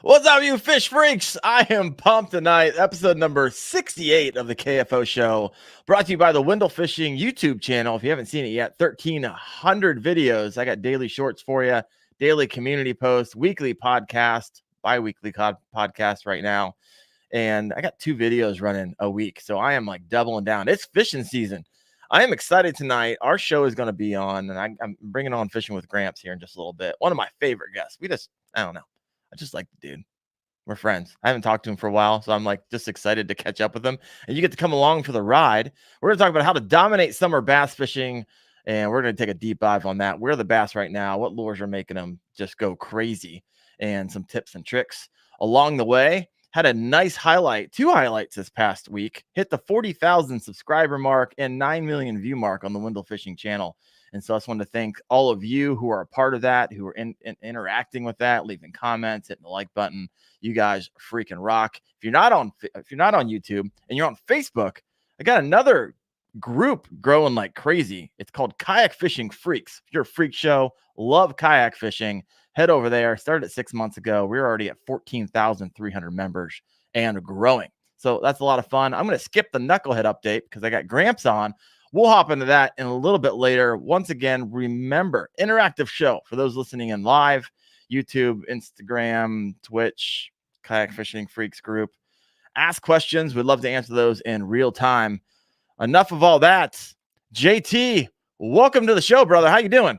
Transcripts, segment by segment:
What's up, you fish freaks? I am pumped tonight. Episode number 68 of the KFO show, brought to you by the Wendell Fishing YouTube channel. If you haven't seen it yet, 1,300 videos. I got daily shorts for you, daily community posts, weekly podcast, bi-weekly podcast right now. And I got 2 videos running a week. So I am like doubling down. It's fishing season. I am excited tonight. Our show is going to be on, and I'm bringing on Fishing with Gramps here in just a little bit. One of my favorite guests. I don't know. I just like the dude. We're friends. I haven't talked to him for a while, so I'm like just excited to catch up with him. And you get to come along for the ride. We're going to talk about how to dominate summer bass fishing, and we're going to take a deep dive on that. Where are the bass right now? What lures are making them just go crazy? And some tips and tricks along the way. Had a nice highlight, 2 highlights this past week. Hit the 40,000 subscriber mark and 9 million view mark on the Wendell Fishing channel. And so I just wanted to thank all of you who are a part of that, who are interacting with that, leaving comments, hitting the like button. You guys freaking rock. If you're not on YouTube and you're on Facebook, I got another group growing like crazy. It's called Kayak Fishing Freaks. If you're a freak show, love kayak fishing, head over there. Started 6 months ago. We're already at 14,300 members and growing. So that's a lot of fun. I'm going to skip the knucklehead update because I got Gramps on. We'll hop into that in a little bit later. Once again, remember, interactive show for those listening in live, YouTube, Instagram, Twitch, Kayak Fishing Freaks group. Ask questions. We'd love to answer those in real time. Enough of all that. JT, welcome to the show, brother. How you doing?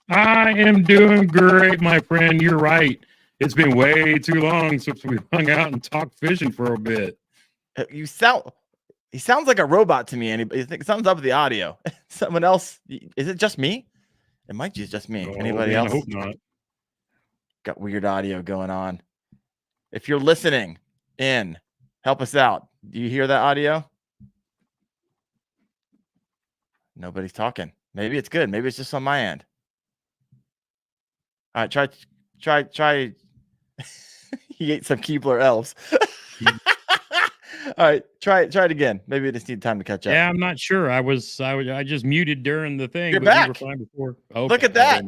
I am doing great, my friend. You're right. It's been way too long since we hung out and talked fishing for a bit. He sounds like a robot to me. Anybody think something's up with the audio? Someone else? Is it just me? It might be just me. Anybody else? I hope not. Got weird audio going on. If you're listening in, help us out. Do you hear that audio? Nobody's talking. Maybe it's good. Maybe it's just on my end. All right, try. He ate some Keebler elves. All right, try it again. Maybe we just need time to catch up. Yeah, I'm not sure. I just muted during the thing. You're back. You were fine before. Okay, look at that.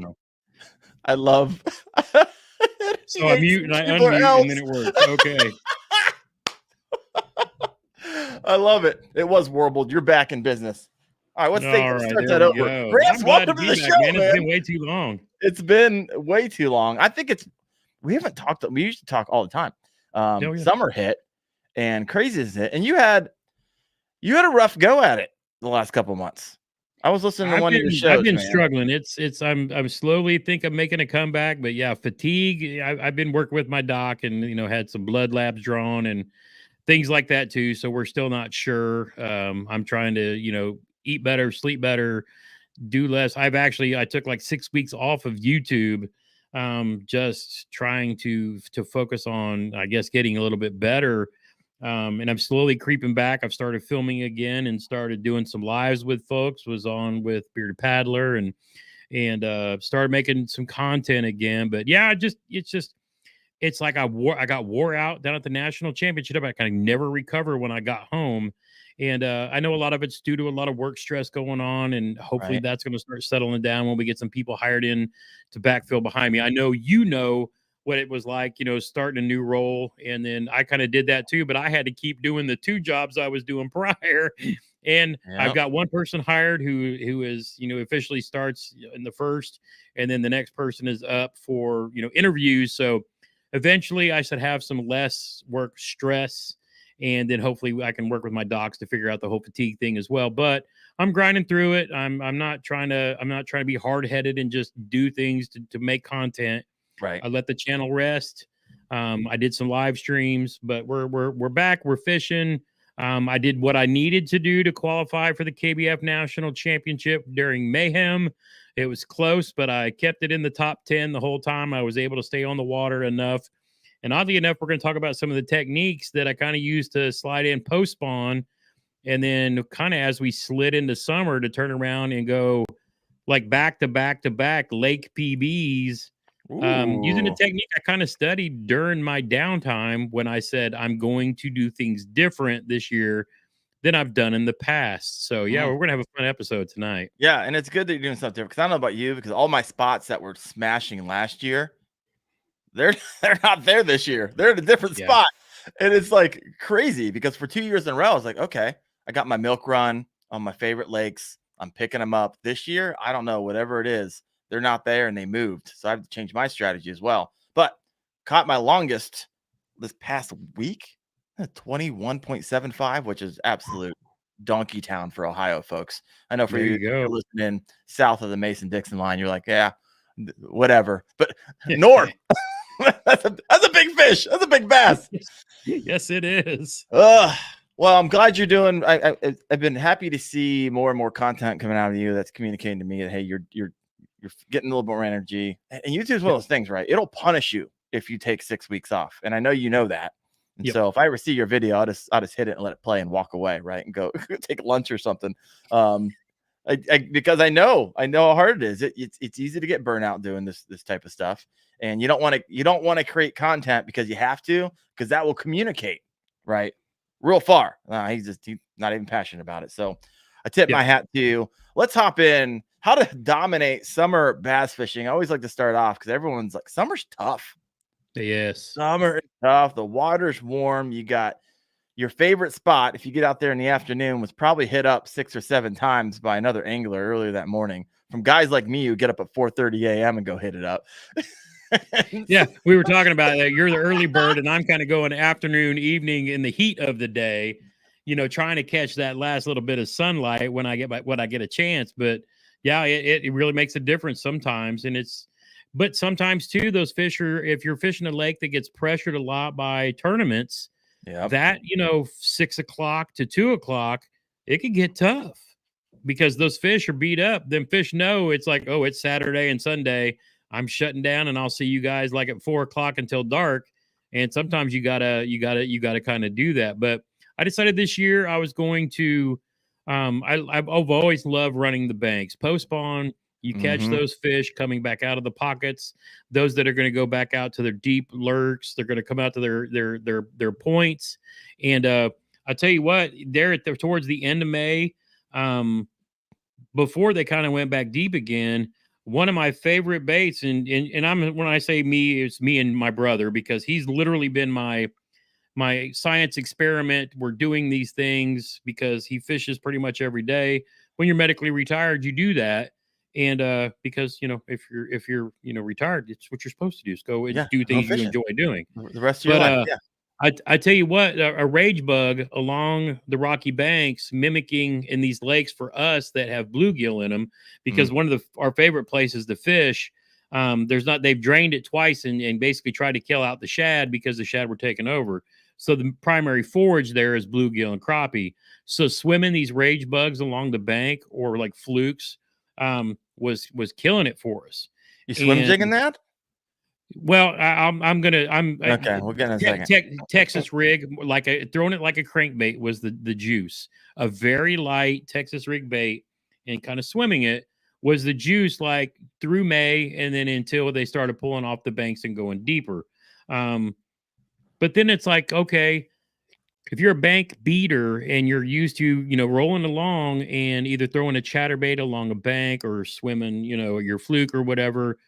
I love. So I mute and I unmute and then it works. Okay. I love it. It was warbled. You're back in business. All right, let's start that over. Gramps, welcome to the show, man. It's been way too long. It's been way too long. I think we haven't talked. We used to talk all the time. Summer hit and crazies hit, and you had a rough go at it the last couple months. I was listening to one of your shows. I've been struggling. I'm slowly think I'm making a comeback, but yeah, fatigue. I've been working with my doc and had some blood labs drawn and things like that too. So we're still not sure. I'm trying to eat better, sleep better, do less. I took like 6 weeks off of YouTube, just trying to focus on, I guess, getting a little bit better. And I'm slowly creeping back. I've started filming again and started doing some lives with folks. Was on with Bearded Paddler and started making some content again. But yeah, it's like I got wore out down at the national championship. I kind of never recovered when I got home. And I know a lot of it's due to a lot of work stress going on, and hopefully that's going to start settling down when we get some people hired in to backfill behind me. I know what it was like, starting a new role, and then I kind of did that too, but I had to keep doing the 2 jobs I was doing prior. And I've got one person hired who is, officially starts in the first, and then the next person is up for, interviews. So eventually I should have some less work stress. And then hopefully I can work with my docs to figure out the whole fatigue thing as well. But I'm grinding through it. I'm not trying to be hard headed and just do things to make content. Right. I let the channel rest. I did some live streams, but we're back. We're fishing. I did what I needed to do to qualify for the KBF National Championship during Mayhem. It was close, but I kept it in the top 10 the whole time. I was able to stay on the water enough. And oddly enough, we're going to talk about some of the techniques that I kind of used to slide in post-spawn. And then kind of as we slid into summer to turn around and go like back to back to back lake PBs, using a technique I kind of studied during my downtime when I said I'm going to do things different this year than I've done in the past. So yeah, we're going to have a fun episode tonight. Yeah, and it's good that you're doing something different because I don't know about you, because all my spots that were smashing last year, they're they're not there this year. They're in a different Yeah. spot. And it's like crazy because for 2 years in a row, I was like, okay, I got my milk run on my favorite lakes. I'm picking them up. This year, I don't know, whatever it is, they're not there and they moved. So I have to change my strategy as well. But caught my longest this past week, 21.75, which is absolute donkey town for Ohio folks. I know for There you, you go. listening south of the Mason-Dixon line, you're like, yeah, whatever. But north, that's a big fish. That's a big bass. Yes, it is. Well, I'm glad you're doing. I've been happy to see more and more content coming out of you that's communicating to me that hey, you're getting a little more energy. And YouTube is one of those things, right? It'll punish you if you take 6 weeks off, and I know you know that. And Yep. so if I ever see your video, I'll just hit it and let it play and walk away, right, and go take lunch or something. Because I know how hard it is. It's easy to get burnout doing this type of stuff, and you don't want to create content because you have to, because that will communicate right real far. He's not even passionate about it. So I tip my hat to you. Let's hop in. How to dominate summer bass fishing. I always like to start off because everyone's like, summer's tough. Yes. Summer is tough. The water's warm. You got your favorite spot. If you get out there in the afternoon, was probably hit up 6 or 7 times by another angler earlier that morning from guys like me who get up at 4:30 a.m. and go hit it up. Yeah, we were talking about that. You're the early bird, and I'm kind of going afternoon, evening in the heat of the day, trying to catch that last little bit of sunlight when I get a chance. But yeah, it really makes a difference sometimes. But sometimes too, those fish if you're fishing a lake that gets pressured a lot by tournaments, that, 6 o'clock to 2 o'clock, it could get tough because those fish are beat up. Them fish know it's like, oh, it's Saturday and Sunday. I'm shutting down and I'll see you guys like at 4 o'clock until dark. And sometimes you gotta kind of do that. But I decided this year I was going to, I've always loved running the banks. Post spawn, you catch those fish coming back out of the pockets, those that are going to go back out to their deep lurks. They're going to come out to their points. And I tell you what, towards the end of May, before they kind of went back deep again, one of my favorite baits, and when I say me, it's me and my brother, because he's literally been my science experiment. We're doing these things because he fishes pretty much every day. When you're medically retired, you do that. And because if you're retired, it's what you're supposed to do, is go and do things you enjoy doing the rest of your life. I tell you what, a rage bug along the rocky banks, mimicking in these lakes for us that have bluegill in them, because one of our favorite places to fish, they've drained it twice and basically tried to kill out the shad because the shad were taken over. So the primary forage there is bluegill and crappie. So swimming these rage bugs along the bank, or like flukes, was killing it for us. You swim jigging that? Well, I'm okay. We'll get in a second. Texas rig, throwing it like a crankbait was the juice. A very light Texas rig bait, and kind of swimming it was the juice, like through May, and then until they started pulling off the banks and going deeper. But then it's like, okay, if you're a bank beater and you're used to, rolling along and either throwing a chatterbait along a bank or swimming, your fluke or whatever,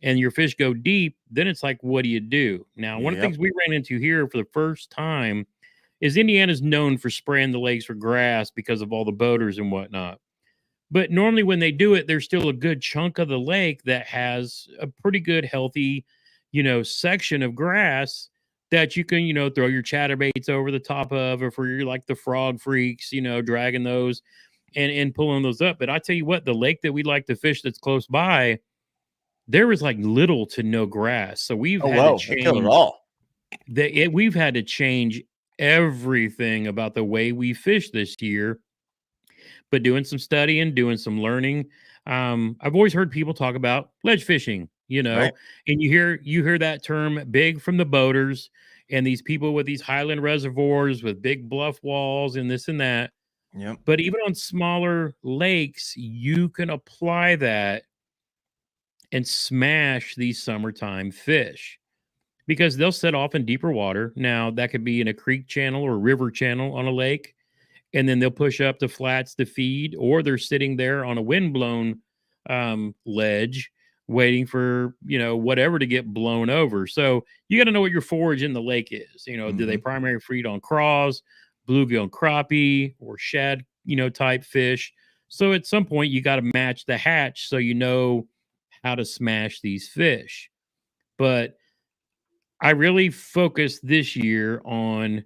and your fish go deep, then it's like, what do you do? Now, one of the things we ran into here for the first time is Indiana's known for spraying the lakes for grass because of all the boaters and whatnot. But normally when they do it, there's still a good chunk of the lake that has a pretty good, healthy, section of grass that you can, throw your chatterbaits over the top of, or for your, like the frog freaks, dragging those and pulling those up. But I tell you what, the lake that we like to fish that's close by, there was like little to no grass. So we've had to change we've had to change everything about the way we fish this year. But doing some studying, doing some learning. I've always heard people talk about ledge fishing, Right. and you hear that term big from the boaters and these people with these highland reservoirs with big bluff walls and this and that. Yep. But even on smaller lakes, you can apply that and smash these summertime fish, because they'll set off in deeper water. Now, that could be in a creek channel or river channel on a lake, and then they'll push up to flats to feed, or they're sitting there on a windblown ledge waiting for, whatever to get blown over. So you got to know what your forage in the lake is. Do they primary feed on craws, bluegill and crappie, or shad, type fish? So at some point you got to match the hatch so you know how to smash these fish. But I really focused this year on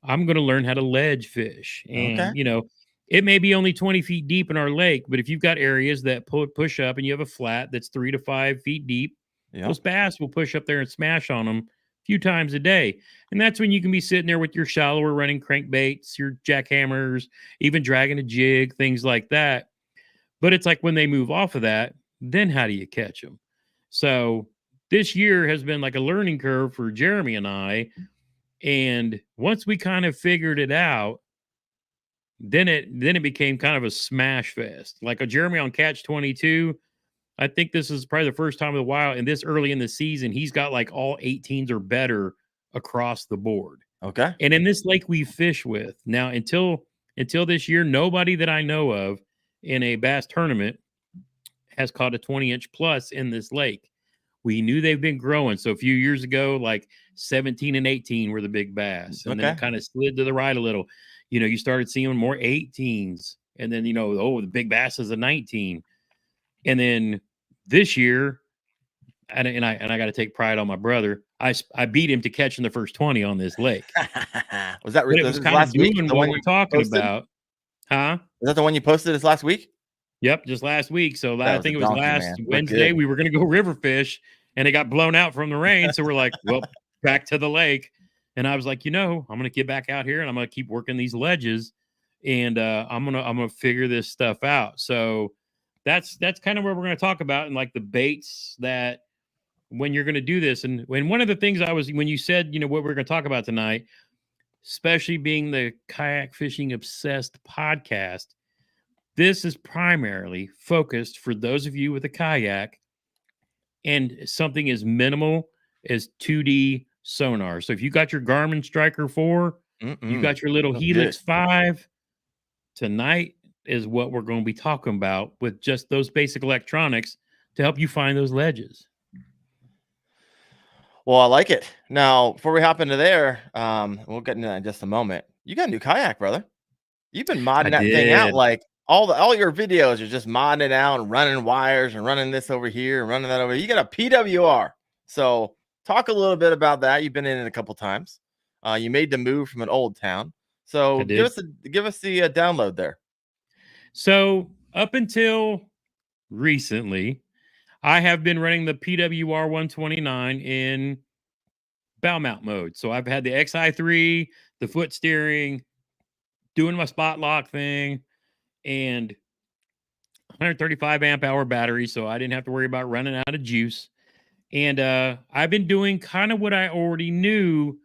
I'm going to learn how to ledge fish. Okay. And, it may be only 20 feet deep in our lake, but if you've got areas that push up and you have a flat that's 3 to 5 feet deep, Yeah. those bass will push up there and smash on them a few times a day. And that's when you can be sitting there with your shallower running crankbaits, your jackhammers, even dragging a jig, things like that. But it's like when they move off of that, then how do you catch them? So this year has been like a learning curve for Jeremy and I. And once we kind of figured it out, then it became kind of a smash fest. Like a Jeremy on Catch 22. I think this is probably the first time in a while, and this early in the season, he's got like all 18s or better across the board. Okay. And in this lake we fish with now, until this year, nobody that I know of in a bass tournament has caught a 20-inch plus in this lake. We knew they've been growing. So a few years ago, like 17 and 18 were the big bass. And then it kind of slid to the right a little. You started seeing more 18s. And then, the big bass is a 19. And then this year, and I got to take pride on my brother. I beat him to catching the first 20 on this lake. Was that But it was kind of doing what we're talking about. Huh? Was that the one you posted this last week? Yep, just last week. So I think it was last man. Wednesday. We were going to go river fish, and it got blown out from the rain. So we're like, well, back to the lake. And I was like, I'm going to get back out here, and I'm going to keep working these ledges, and I'm gonna figure this stuff out. So that's kind of where we're going to talk about, and like the baits that when you're going to do this. And when one of the things when you said, what we're going to talk about tonight, especially being the kayak fishing obsessed podcast, this is primarily focused for those of you with a kayak and something as minimal as 2D sonar. So if you got your Garmin Striker 4, you got your little Helix 5, tonight is what we're going to be talking about with just those basic electronics to help you find those ledges. Well, I like it. Now, before we hop into there, we'll get into that in just a moment. You got a new kayak, brother. You've been modding that thing out like all your videos are just modding it out and running wires and running this over here and running that over here. You got a PWR. So talk a little bit about that. You've been in it a couple times. You made the move from an old town. So give us the download there. So up until recently, I have been running the PWR 129 in bow mount mode. So I've had the XI3, the foot steering, doing my spot lock thing, and 135 amp hour battery. So I didn't have to worry about running out of juice. And I've been doing kind of what I already knew,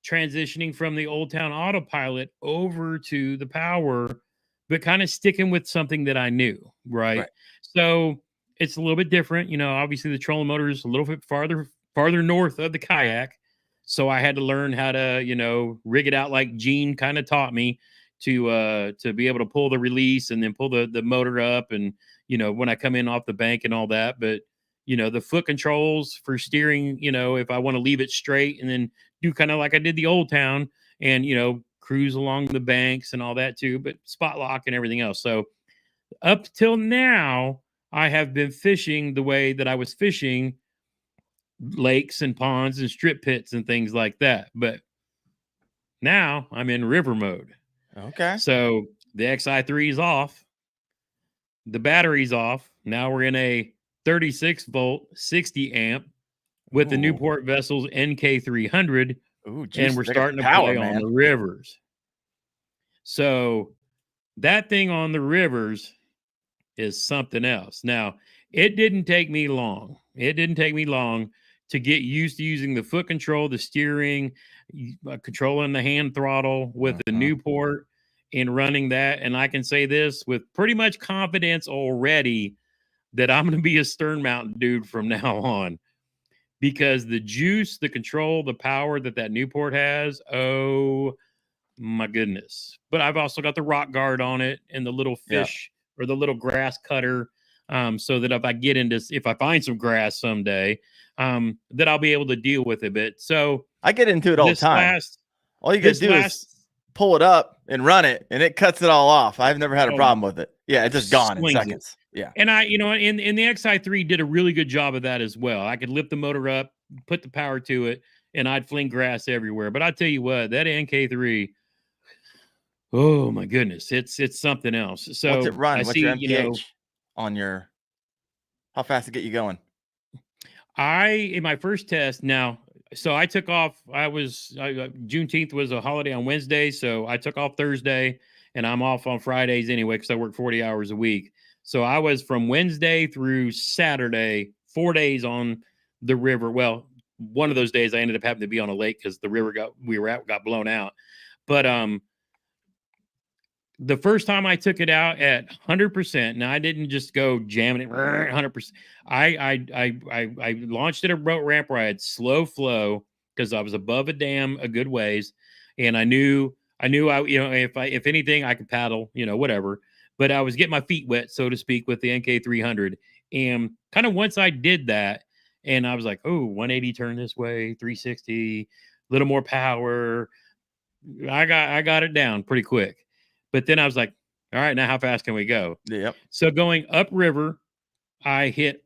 transitioning from the Old Town Autopilot over to the power, but kind of sticking with something that I knew, right? So it's a little bit different. Obviously the trolling motor is a little bit farther north of the kayak. So I had to learn how to, rig it out like Gene kind of taught me to be able to pull the release and then pull the motor up. And, when I come in off the bank and all that, but the foot controls for steering, if I want to leave it straight and then do kind of like I did the Old Town and, cruise along the banks and all that too, but spot lock and everything else. So up till now, I have been fishing the way that I was fishing lakes and ponds and strip pits and things like that. But now I'm in river mode. Okay. So the XI3 is off. The battery's off. Now we're in a 36 volt, 60 amp with the Newport Vessels NK300. And we're starting to play on the rivers. So that thing on the rivers is something else. Now, it didn't take me long. To get used to using the foot control, the steering, controlling the hand throttle with the Newport and running that. And I can say this with pretty much confidence already that I'm going to be a stern mount dude from now on, because the juice, the control, the power that Newport has, oh my goodness. But I've also got the rock guard on it and the little fish or the little grass cutter so that if I find some grass someday, that I'll be able to deal with it. But so I get into it all the time. All you got to do is pull it up and run it, and it cuts it all off. I've never had a problem with it. Yeah, it's just gone in seconds. Yeah. And in the XI3 did a really good job of that as well. I could lift the motor up, put the power to it, and I'd fling grass everywhere. But I tell you what, that NK3, oh my goodness, it's something else. So what's it run? What's your MPH on your? How fast to get you going? In my first test now. So I took off. Juneteenth was a holiday on Wednesday, so I took off Thursday, and I'm off on Fridays anyway because I work 40 hours a week. So I was from Wednesday through Saturday, 4 days on the river. Well, one of those days I ended up having to be on a lake because the river got blown out. But the first time I took it out at 100%. Now I didn't just go jamming it 100%. I launched at a boat ramp where I had slow flow because I was above a dam a good ways, and I knew if anything I could paddle, whatever. But I was getting my feet wet, so to speak, with the NK300, and kind of once I did that, and I was like, oh, 180 turn this way, 360, a little more power. I got it down pretty quick. But then I was like, all right, now how fast can we go? Yep. So going upriver, I hit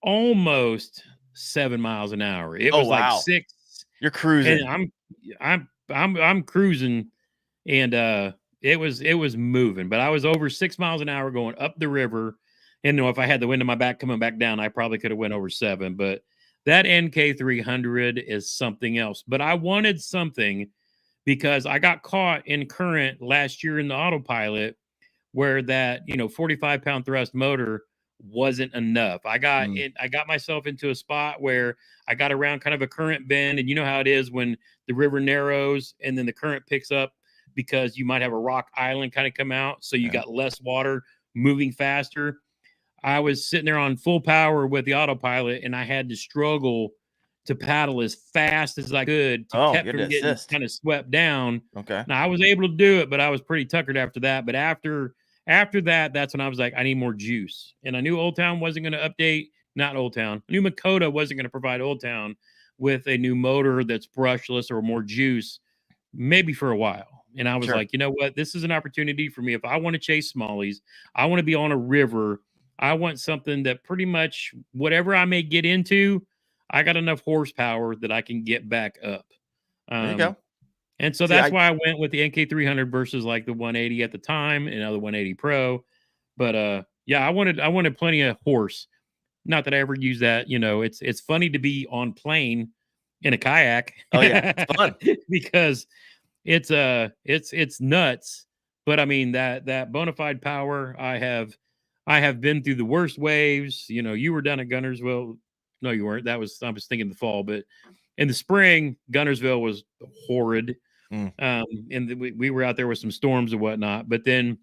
almost 7 miles an hour. It was like 6. You're cruising. And I'm cruising, and it was moving. But I was over 6 miles an hour going up the river. And if I had the wind in my back coming back down, I probably could have went over 7. But that NK300 is something else. But I wanted something, because I got caught in current last year in the autopilot where that 45-pound thrust motor wasn't enough. I got myself into a spot where I got around kind of a current bend, and you know how it is when the river narrows and then the current picks up because you might have a rock island kind of come out, so you got less water moving faster. I was sitting there on full power with the autopilot, and I had to struggle to paddle as fast as I could to keep from getting kind of swept down. Okay. Now I was able to do it, but I was pretty tuckered after that. But after that, that's when I was like, I need more juice. And I knew Old Town wasn't going to update. Not Old Town. I knew Makota wasn't going to provide Old Town with a new motor that's brushless or more juice, maybe for a while. And I was like, you know what? This is an opportunity for me. If I want to chase smallies, I want to be on a river. I want something that pretty much whatever I may get into, I got enough horsepower that I can get back up. There you go. And so that's why I went with the NK300 versus like the 180 at the time and now the 180 Pro. But yeah, I wanted plenty of horse. Not that I ever use that. It's funny to be on plane in a kayak. Oh yeah, it's fun because it's nuts. But I mean that bona fide power. I have been through the worst waves. You were down at Gunnersville. No, you weren't. I was thinking the fall, but in the spring, Gunnersville was horrid. And we were out there with some storms and whatnot. But then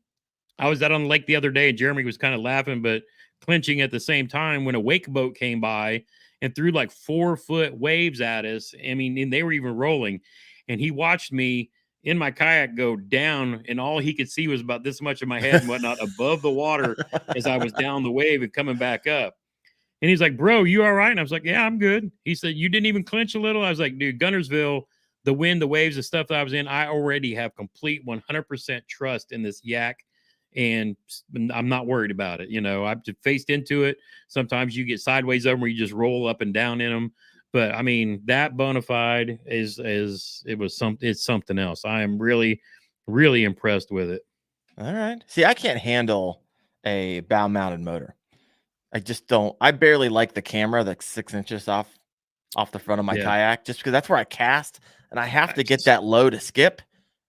I was out on the lake the other day, and Jeremy was kind of laughing, but clinching at the same time when a wake boat came by and threw like 4-foot waves at us. I mean, and they were even rolling. And he watched me in my kayak go down, and all he could see was about this much of my head and whatnot above the water as I was down the wave and coming back up. And he's like, bro, you all right? And I was like, yeah, I'm good. He said, you didn't even clinch a little? I was like, dude, Gunnersville, the wind, the waves, the stuff that I was in, I already have complete 100% trust in this yak. And I'm not worried about it. I've faced into it. Sometimes you get sideways of them where you just roll up and down in them. But I mean, that bona fide it's something else. I am really, really impressed with it. All right. See, I can't handle a bow mounted motor. I just don't. I barely like the camera that's 6 inches off the front of my kayak, just because that's where I cast, and I have to get that low to skip,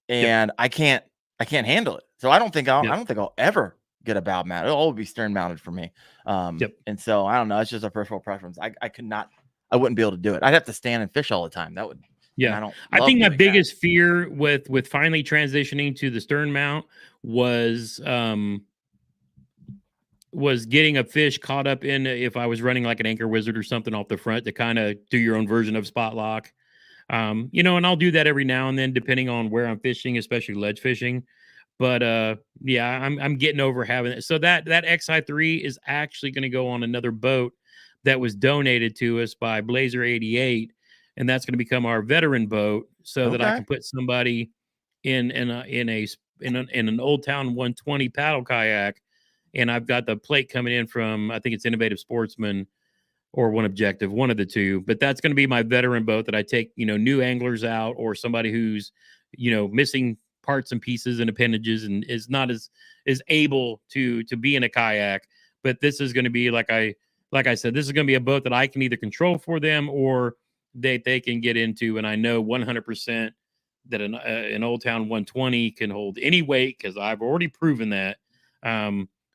and I can't handle it. So I don't think I'll ever get a bow mount. It'll always be stern mounted for me. And so I don't know. It's just a personal preference. I wouldn't be able to do it. I'd have to stand and fish all the time. That would. Yeah. I think my biggest fear with finally transitioning to the stern mount was getting a fish caught up in, if I was running like an anchor wizard or something off the front, to kind of do your own version of spot lock. And I'll do that every now and then, depending on where I'm fishing, especially ledge fishing. But yeah, I'm getting over having it. So that XI3 is actually going to go on another boat that was donated to us by Blazer 88, and that's going to become our veteran boat, so that I Okay. can put somebody in an Old Town 120 paddle kayak. And I've got the plate coming in from, I think it's Innovative Sportsman or One Objective, one of the two. But that's going to be my veteran boat that I take, new anglers out, or somebody who's, missing parts and pieces and appendages and is not as able to be in a kayak. But this is going to be like I said, this is going to be a boat that I can either control for them, or they can get into. And I know 100% that an Old Town 120 can hold any weight, because I've already proven that.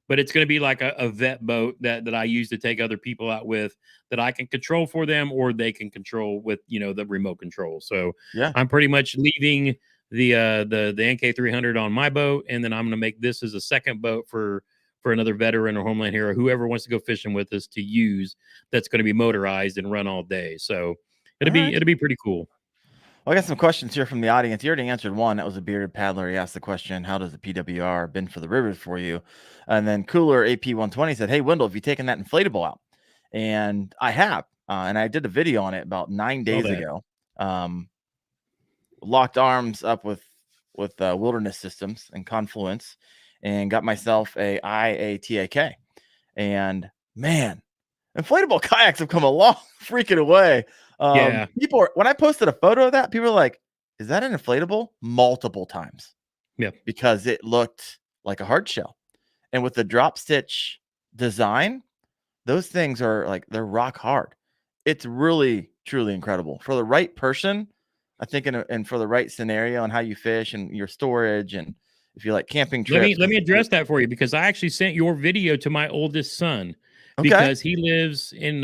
But it's going to be like a vet boat that I use to take other people out with, that I can control for them, or they can control with, the remote control. So Yeah. I'm pretty much leaving the NK300 on my boat, and then I'm going to make this as a second boat for another veteran or Homeland hero, whoever wants to go fishing with us, to use. That's going to be motorized and run all day. So All right. it'll be pretty cool. Well, I got some questions here from the audience. You already answered one. That was a bearded paddler. He asked the question, how does the PWR been for the rivers for you? And then Cooler AP120 said, hey, Wendell, have you taken that inflatable out? And I have. And I did a video on it about 9 days ago. Locked arms up with Wilderness Systems and Confluence, and got myself a IATAK. And man, inflatable kayaks have come a long freaking way. Yeah. When I posted a photo of that, people were like, is that an inflatable? Multiple times. Yeah. Because it looked like a hard shell. And with the drop stitch design, those things are like, they're rock hard. It's really, truly incredible for the right person. I think, and for the right scenario and how you fish and your storage, and if you like camping trips. Let me address that for you, because I actually sent your video to my oldest son. Okay. Because he lives in,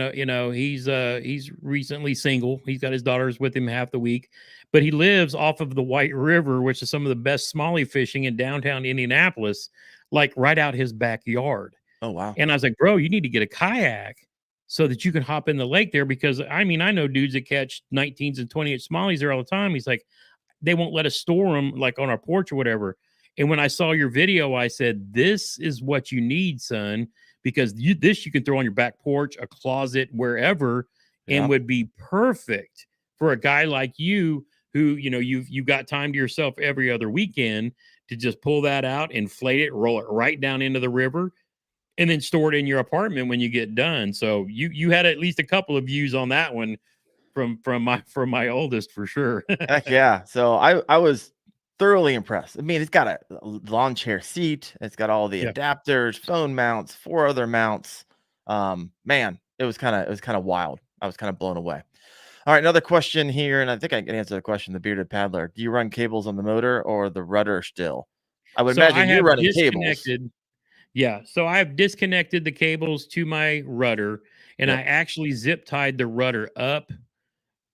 he's recently single. He's got his daughters with him half the week, but he lives off of the White River, which is some of the best smallie fishing in downtown Indianapolis, like right out his backyard. Oh, wow. And I was like, bro, you need to get a kayak so that you can hop in the lake there. Because I mean, I know dudes that catch 19s and 20-inch smallies there all the time. He's like, they won't let us store them like on our porch or whatever. And when I saw your video, I said, this is what you need, son, because this you can throw on your back porch, a closet, wherever, and would be perfect for a guy like you, who, you've got time to yourself every other weekend to just pull that out, inflate it, roll it right down into the river, and then store it in your apartment when you get done. So you had at least a couple of views on that one from my oldest, for sure. Heck yeah. So I was thoroughly impressed. I mean, it's got a lawn chair seat. It's got all the adapters, phone mounts, 4 other mounts. Man, it was kind of wild. I was kind of blown away. All right, another question here, and I think I can answer the question. The bearded paddler: do you run cables on the motor or the rudder still? I would imagine you're running cables. Yeah, so I've disconnected the cables to my rudder, and I actually zip tied the rudder up.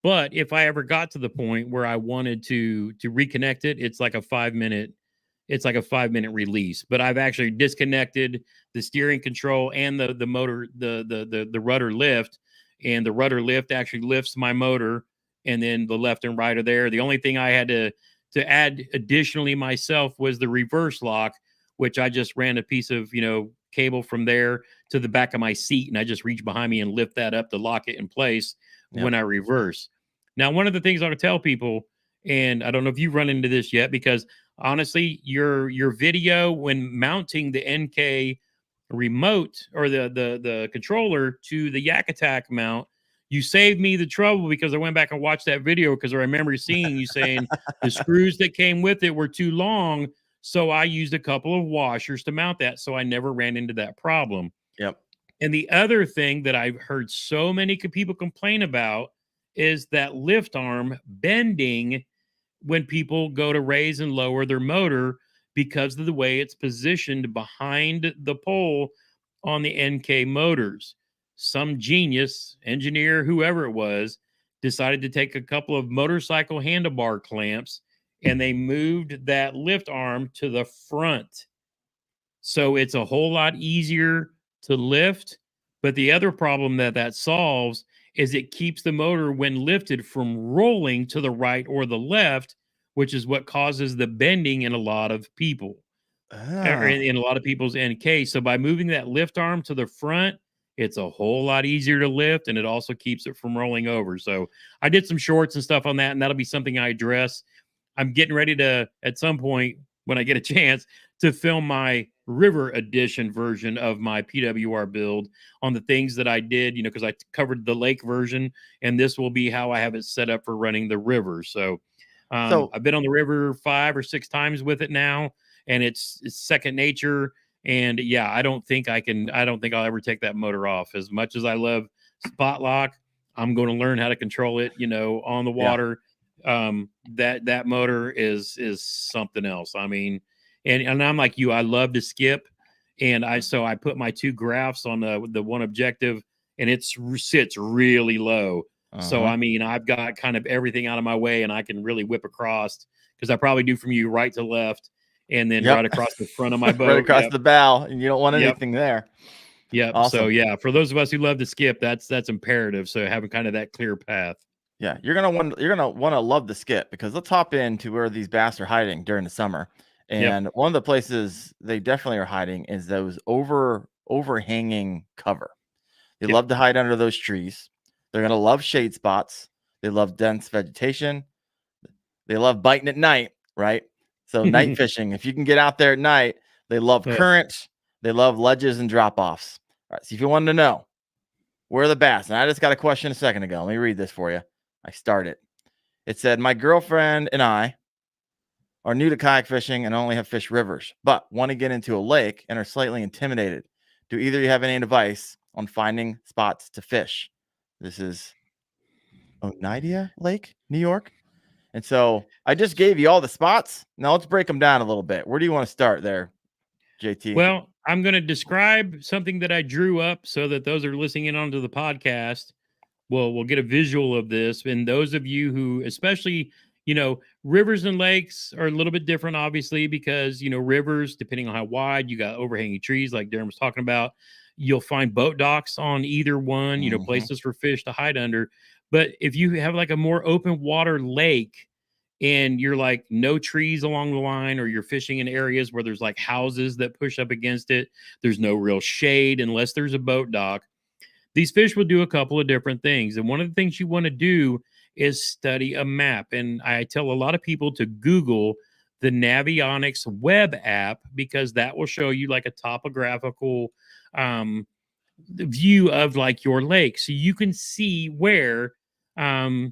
But if I ever got to the point where I wanted to reconnect it, it's like a 5-minute release. But I've actually disconnected the steering control and the motor, the rudder lift, and the rudder lift actually lifts my motor, and then the left and right are there. The only thing I had to add additionally myself was the reverse lock, which I just ran a piece of cable from there to the back of my seat, and I just reach behind me and lift that up to lock it in place when I reverse. Now, one of the things I would tell people, and I don't know if you've run into this yet, because honestly, your video when mounting the NK remote or the controller to the Yak Attack mount, you saved me the trouble, because I went back and watched that video, because I remember seeing you saying the screws that came with it were too long. So I used a couple of washers to mount that, so I never ran into that problem. Yep. And the other thing that I've heard so many people complain about is that lift arm bending when people go to raise and lower their motor, because of the way it's positioned behind the pole on the NK motors. Some genius engineer, whoever it was, decided to take a couple of motorcycle handlebar clamps, and they moved that lift arm to the front. So it's a whole lot easier to lift. But the other problem that solves is it keeps the motor, when lifted, from rolling to the right or the left, which is what causes the bending in a lot of people. Ah. in a lot of people's NK. So by moving that lift arm to the front, it's a whole lot easier to lift, and it also keeps it from rolling over. So I did some shorts and stuff on that, and that'll be something I address. I'm getting ready to, at some point when I get a chance, to film my river edition version of my PWR build on the things that I did, because I covered the lake version, and this will be how I have it set up for running the river. So So I've been on the river 5 or 6 times with it now, and it's second nature. And yeah, I don't think I'll ever take that motor off. As much as I love spot lock, I'm going to learn how to control it, on the yeah. water. That motor is something else. I mean, and I'm like you, I love to skip. And I put my 2 graphs on the one objective, and it sits really low. So Uh-huh. I mean, I've got kind of everything out of my way, and I can really whip across, because I probably do from you right to left, and then Yep. right across the front of my Right boat. across Yep. the bow, and you don't want Yep. anything there. Yep. So Awesome. yeah, for those of us who love to skip, that's imperative. So having kind of that clear path. Yeah, you're gonna want to love the skip, because let's hop into where these bass are hiding during the summer. Yep. And one of the places they definitely are hiding is those overhanging cover. They Yep. love to hide under those trees. They're gonna love shade spots. They love dense vegetation. They love biting at night, right? So night fishing, if you can get out there at night, they love Oh, current. They love ledges and drop offs. All right. So if you wanted to know where are the bass, and I just got a question a second ago. Let me read this for you. I started. It said, my girlfriend and I are new to kayak fishing and only have fished rivers, but want to get into a lake and are slightly intimidated. Do either of you have any advice on finding spots to fish? This is Oneida Lake, New York. And so I just gave you all the spots. Now let's break them down a little bit. Where do you want to start there, JT? well, I'm going to describe something that I drew up so that those are listening in onto the podcast will get a visual of this. And those of you who, especially, rivers and lakes are a little bit different, obviously, because, rivers, depending on how wide, you got overhanging trees like Darren was talking about. You'll find boat docks on either one, Mm-hmm. places for fish to hide under. But if you have like a more open water lake, and you're like no trees along the line, or you're fishing in areas where there's like houses that push up against it, there's no real shade unless there's a boat dock. These fish will do a couple of different things. And one of the things you want to do is study a map. And I tell a lot of people to Google the Navionics web app, because that will show you like a topographical view of like your lake, so you can see where the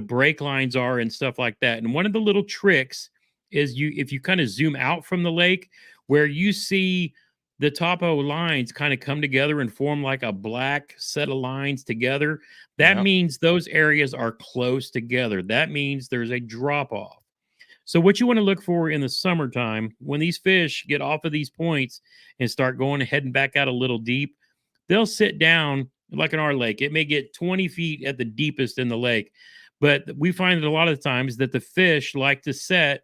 break lines are and stuff like that. And one of the little tricks is, if you kind of zoom out from the lake, where you see the topo lines kind of come together and form like a black set of lines together, that Yep. means those areas are close together. That means there's a drop off. So what you want to look for in the summertime, when these fish get off of these points and start going and heading back out a little deep, they'll sit down like in our lake. It may get 20 feet at the deepest in the lake, but we find that a lot of times that the fish like to set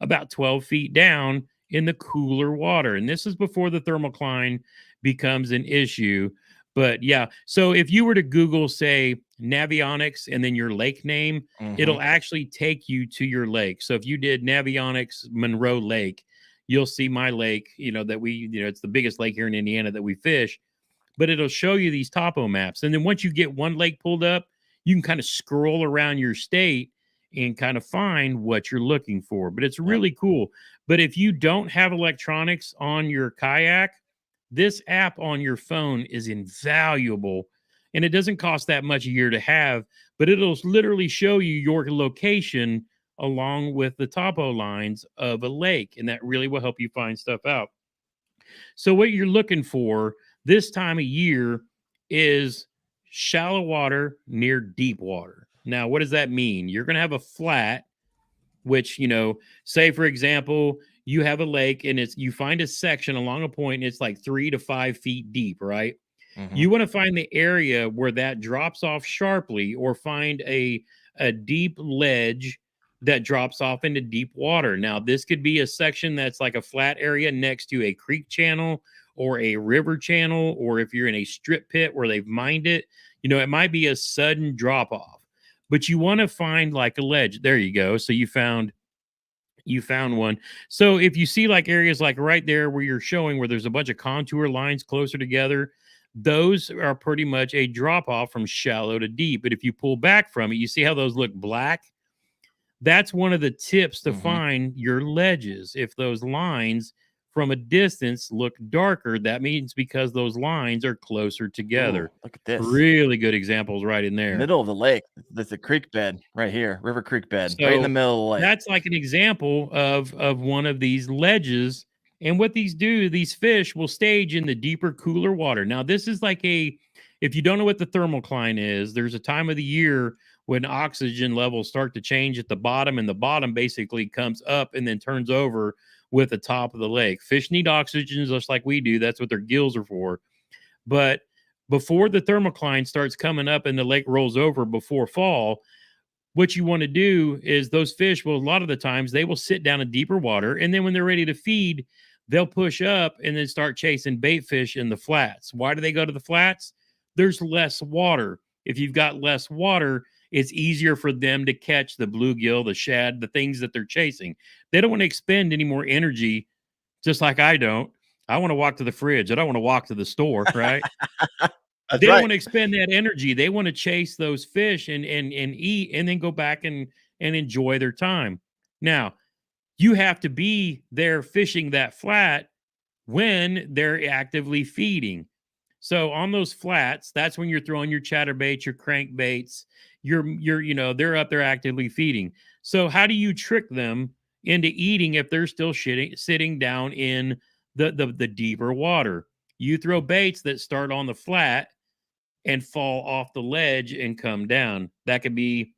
about 12 feet down in the cooler water. And this is before the thermocline becomes an issue. But yeah, so if you were to Google, say, Navionics and then your lake name, Mm-hmm. it'll actually take you to your lake. So if you did Navionics Monroe Lake, you'll see my lake, that it's the biggest lake here in Indiana that we fish, but it'll show you these topo maps. And then once you get one lake pulled up, you can kind of scroll around your state and kind of find what you're looking for. But it's Yep. really cool. But if you don't have electronics on your kayak, this app on your phone is invaluable. And it doesn't cost that much a year to have, but it'll literally show you your location along with the topo lines of a lake. And that really will help you find stuff out. So, what you're looking for this time of year is shallow water near deep water. Now, what does that mean? You're going to have a flat, which, say for example, you have a lake and you find a section along a point and it's like 3 to 5 feet deep, right? Mm-hmm. You want to find the area where that drops off sharply, or find a deep ledge that drops off into deep water. Now, this could be a section that's like a flat area next to a creek channel or a river channel, or if you're in a strip pit where they've mined it, it might be a sudden drop off. But you want to find like a ledge. There you go. So you found You found one. So if you see like areas like right there where you're showing where there's a bunch of contour lines closer together, those are pretty much a drop off from shallow to deep. But if you pull back from it, you see how those look black? That's one of the tips to Mhm. find your ledges. If those lines from a distance look darker, that means because those lines are closer Ooh, together. look at this. Really good examples right in there. Middle of the lake. There's a creek bed right here, River Creek bed, right in the So middle of the lake. that's like an example of one of these ledges. And what these do, these fish will stage in the deeper, cooler water. Now, this is like if you don't know what the thermocline is, there's a time of the year when oxygen levels start to change at the bottom, and the bottom basically comes up and then turns over with the top of the lake. Fish need oxygen just like we do. That's what their gills are for. But before the thermocline starts coming up and the lake rolls over before fall, what you want to do is those fish will, a lot of the times, they will sit down in deeper water. And then when they're ready to feed, they'll push up and then start chasing bait fish in the flats. Why do they go to the flats? There's less water. If you've got less water, it's easier for them to catch the bluegill, the shad, the things that they're chasing. They don't want to expend any more energy, just like I don't. I want to walk to the fridge. I don't want to walk to the store, right? That's They don't right. want to expend that energy. They want to chase those fish and eat and then go back and enjoy their time. Now, you have to be there fishing that flat when they're actively feeding. So on those flats, that's when you're throwing your chatterbaits, your crankbaits, they're up there actively feeding. So how do you trick them into eating if they're still sitting down in the deeper water? You throw baits that start on the flat and fall off the ledge and come down. That could be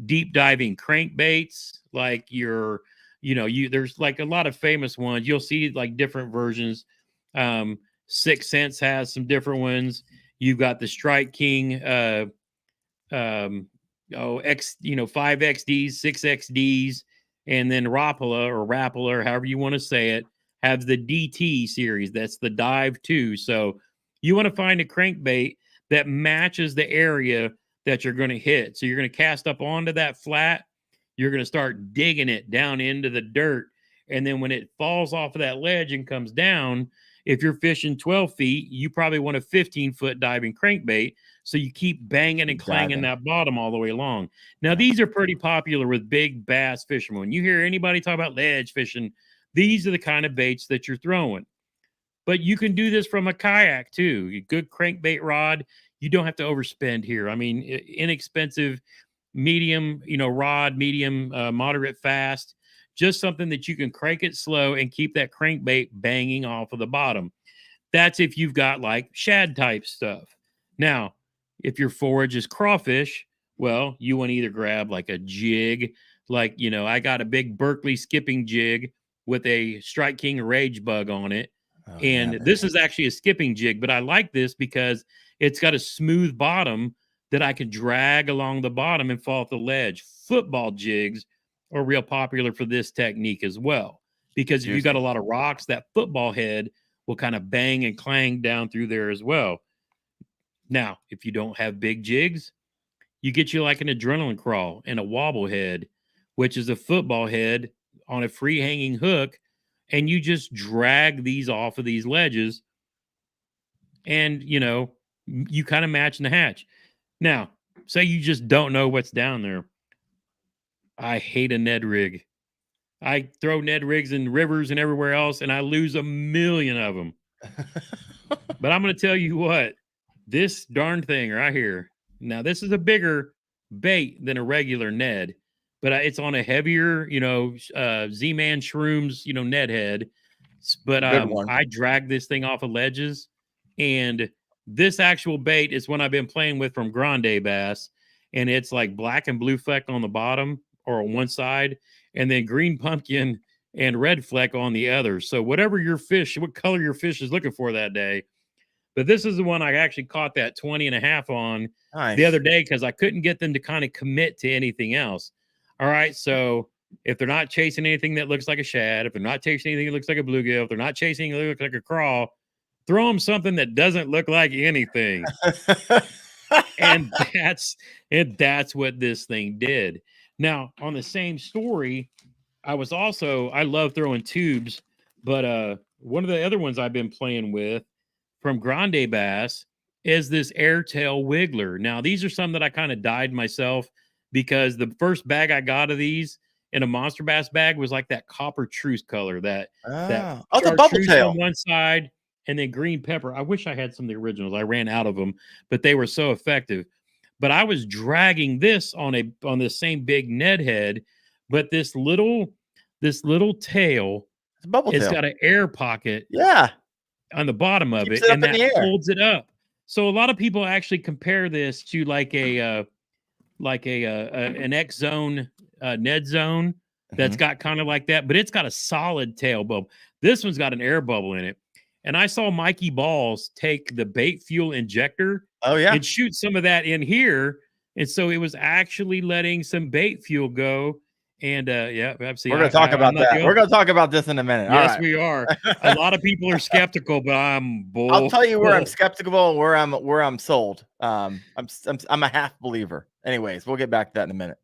deep diving crankbaits, like there's like a lot of famous ones. You'll see like different versions. Sixth Sense has some different ones. You've got the Strike King, um, 5XDs, 6XDs, and then Rapala, however you want to say it, have the DT series. That's the dive 2. So you want to find a crankbait that matches the area that you're going to hit. So you're going to cast up onto that flat. You're going to start digging it down into the dirt. And then when it falls off of that ledge and comes down, if you're fishing 12 feet, you probably want a 15-foot diving crankbait. So you keep banging and clanging Diving. that bottom all the way along. Now, Yeah. these are pretty popular with big bass fishermen. When you hear anybody talk about ledge fishing, these are the kind of baits that you're throwing. But you can do this from a kayak too. A good crankbait rod. You don't have to overspend here. I mean, inexpensive, medium, rod, medium, moderate, fast. Just something that you can crank it slow and keep that crankbait banging off of the bottom. That's if you've got like shad type stuff. Now, if your forage is crawfish, well, you want to either grab like a jig, like, I got a big Berkeley skipping jig with a Strike King Rage Bug on it. Oh, yeah, And this baby. is actually a skipping jig, but I like this because it's got a smooth bottom that I can drag along the bottom and fall off the ledge. Football jigs are real popular for this technique as well, because if you got a Juicy. lot of rocks, that football head will kind of bang and clang down through there as well. Now, if you don't have big jigs, you get you like an adrenaline crawl and a wobble head, which is a football head on a free hanging hook, and you just drag these off of these ledges, and you kind of match in the hatch. Now, say you just don't know what's down there. I hate a Ned rig. I throw Ned rigs in rivers and everywhere else, and I lose a million of them. But I'm going to tell you what, this darn thing right here. Now, this is a bigger bait than a regular Ned, but it's on a heavier, Z-Man Shrooms, Ned head. But Good one. I drag this thing off of ledges, and this actual bait is one I've been playing with from Grande Bass, and it's like black and blue fleck on the bottom or on one side, and then green pumpkin and red fleck on the other. So whatever what color your fish is looking for that day. But this is the one I actually caught that 20.5 on Nice. the other day because I couldn't get them to kind of commit to anything else. All right. So if they're not chasing anything that looks like a shad, if they're not chasing anything that looks like a bluegill, if they're not chasing anything that looks like a crawl, throw them something that doesn't look like anything. and that's what this thing did. Now, on the same story, I love throwing tubes, but one of the other ones I've been playing with from Grande Bass is this Airtail Wiggler. Now, these are some that I kind of dyed myself because the first bag I got of these in a Monster Bass bag was like that copper truce color, that Oh, it's a bubble chartreuse tail. on one side and then green pepper. I wish I had some of the originals. I ran out of them, but they were so effective. But I was dragging this on this same big Ned head, but this little tail, It's a bubble it's tail. got an air pocket Yeah. on the bottom of Keeps it, it up and in that the air. holds it up. So a lot of people actually compare this to an X Zone Ned Zone that's got kind of like that, but it's got a solid tail bubble. This one's got an air bubble in it. And I saw Mikey Balls take the bait fuel injector Oh, yeah. and shoot some of that in here. And so it was actually letting some bait fuel go. And yeah, We're going to talk about that. We're going to talk about this in a minute. Yes, All right. we are. A lot of people are skeptical, but I'm bold. I'll tell you where I'm skeptical and where I'm sold. I'm a half believer. Anyways, we'll get back to that in a minute.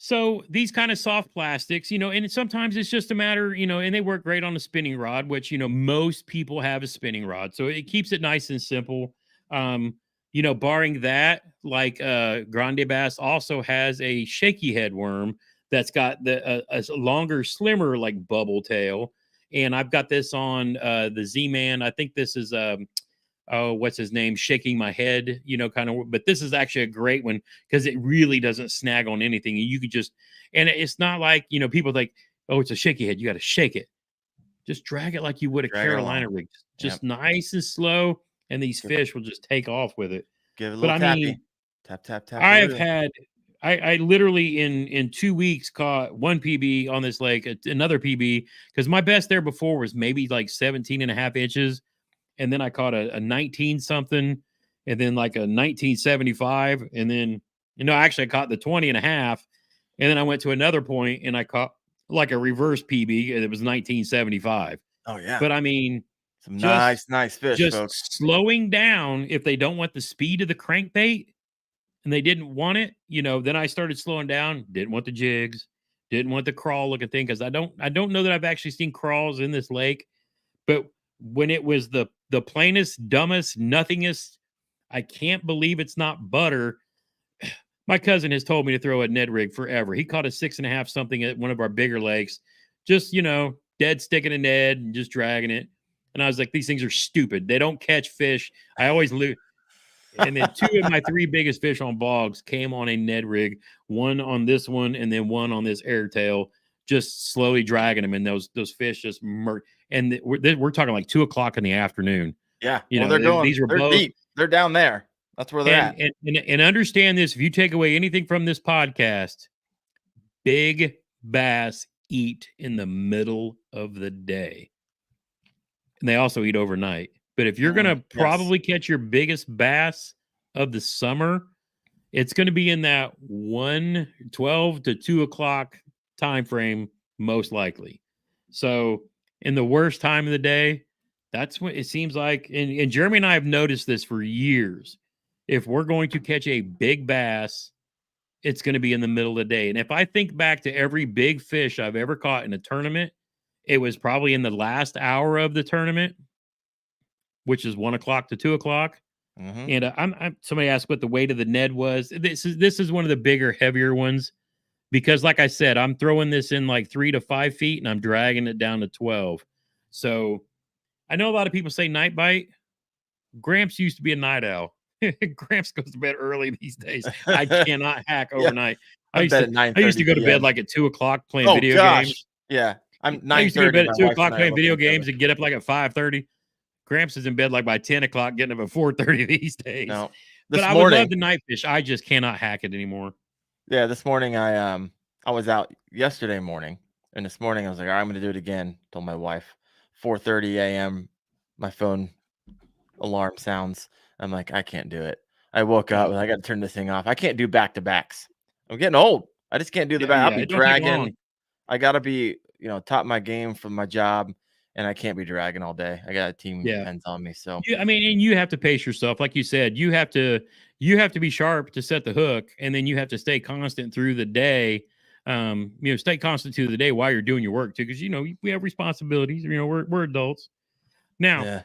So these kind of soft plastics, and sometimes it's just a matter, and they work great on a spinning rod, which, most people have a spinning rod. So it keeps it nice and simple. Barring that, like Grande Bass also has a shaky head worm that's got a longer, slimmer, like bubble tail. And I've got this on the Z-Man. I think this is what's his name, shaking my head, kind of, but this is actually a great one because it really doesn't snag on anything. And you could just, and it's not like, people think, oh, it's a shaky head, you got to shake it. Just drag it like you would a Carolina rig, just nice and slow, and these fish will just take off with it. Give it a little tappy. Tap, tap, tap. I literally in 2 weeks caught one PB on this lake, another PB, because my best there before was maybe like 17 and a half inches. And then I caught a 19 something, and then like a 1975. And then, actually I caught the 20 and a half. And then I went to another point and I caught like a reverse PB, and it was 1975. Oh, yeah. But I mean, some nice fish, just folks. slowing down if they don't want the speed of the crankbait and they didn't want it, then I started slowing down, didn't want the jigs, didn't want the crawl looking thing. Cause I don't know that I've actually seen crawls in this lake, but when it was the plainest, dumbest, nothingest, I can't believe it's not butter. My cousin has told me to throw a Ned rig forever. He caught a 6.5 something at one of our bigger lakes, just, dead sticking a Ned and just dragging it. And I was like, these things are stupid. They don't catch fish. I always lose. And then 2 of my 3 biggest fish on bogs came on a Ned rig, one on this one and then one on this Airtail, just slowly dragging them. And those fish just and we're talking like 2 o'clock in the afternoon. Yeah. They're going, they're deep. They're down there. That's where they're at. And understand this, if you take away anything from this podcast, big bass eat in the middle of the day. And they also eat overnight. But if you're going to probably catch your biggest bass of the summer, it's going to be in that 12 to 2 o'clock time frame, most likely. So in the worst time of the day, that's what it seems like. And Jeremy and I have noticed this for years. If we're going to catch a big bass, it's going to be in the middle of the day. And if I think back to every big fish I've ever caught in a tournament, it was probably in the last hour of the tournament, which is 1 o'clock to 2 o'clock. And I'm somebody asked what the weight of the Ned was. This is one of the bigger, heavier ones, because like I said, I'm throwing this in like 3 to 5 feet and I'm dragging it down to 12. So I know a lot of people say night bite. Gramps used to be a night owl. Gramps goes to bed early these days. I cannot hack overnight. I used to go to bed like at 2 o'clock playing video games. Yeah. I used to go to bed at 2 o'clock playing video games and get up like at 5:30. Gramps is in bed like by 10 o'clock, getting up at 4:30 these days. No. But I would love the night fish. I just cannot hack it anymore. Yeah, this morning I was out yesterday morning, and this morning I was like, all right, I'm going to do it again. Told my wife, 4:30 a.m. My phone alarm sounds. I'm like, I can't do it. I woke up and I got to turn this thing off. I can't do back-to-backs. I'm getting old. I just can't do the back. I'll be dragging. I got to be, top of my game for my job, and I can't be dragging all day. I got a team depends on me. So I mean, and you have to pace yourself. Like you said, you have to be sharp to set the hook, and then you have to stay constant through the day. stay constant to the day while you're doing your work too, because we have responsibilities. We're adults. Now, Yeah.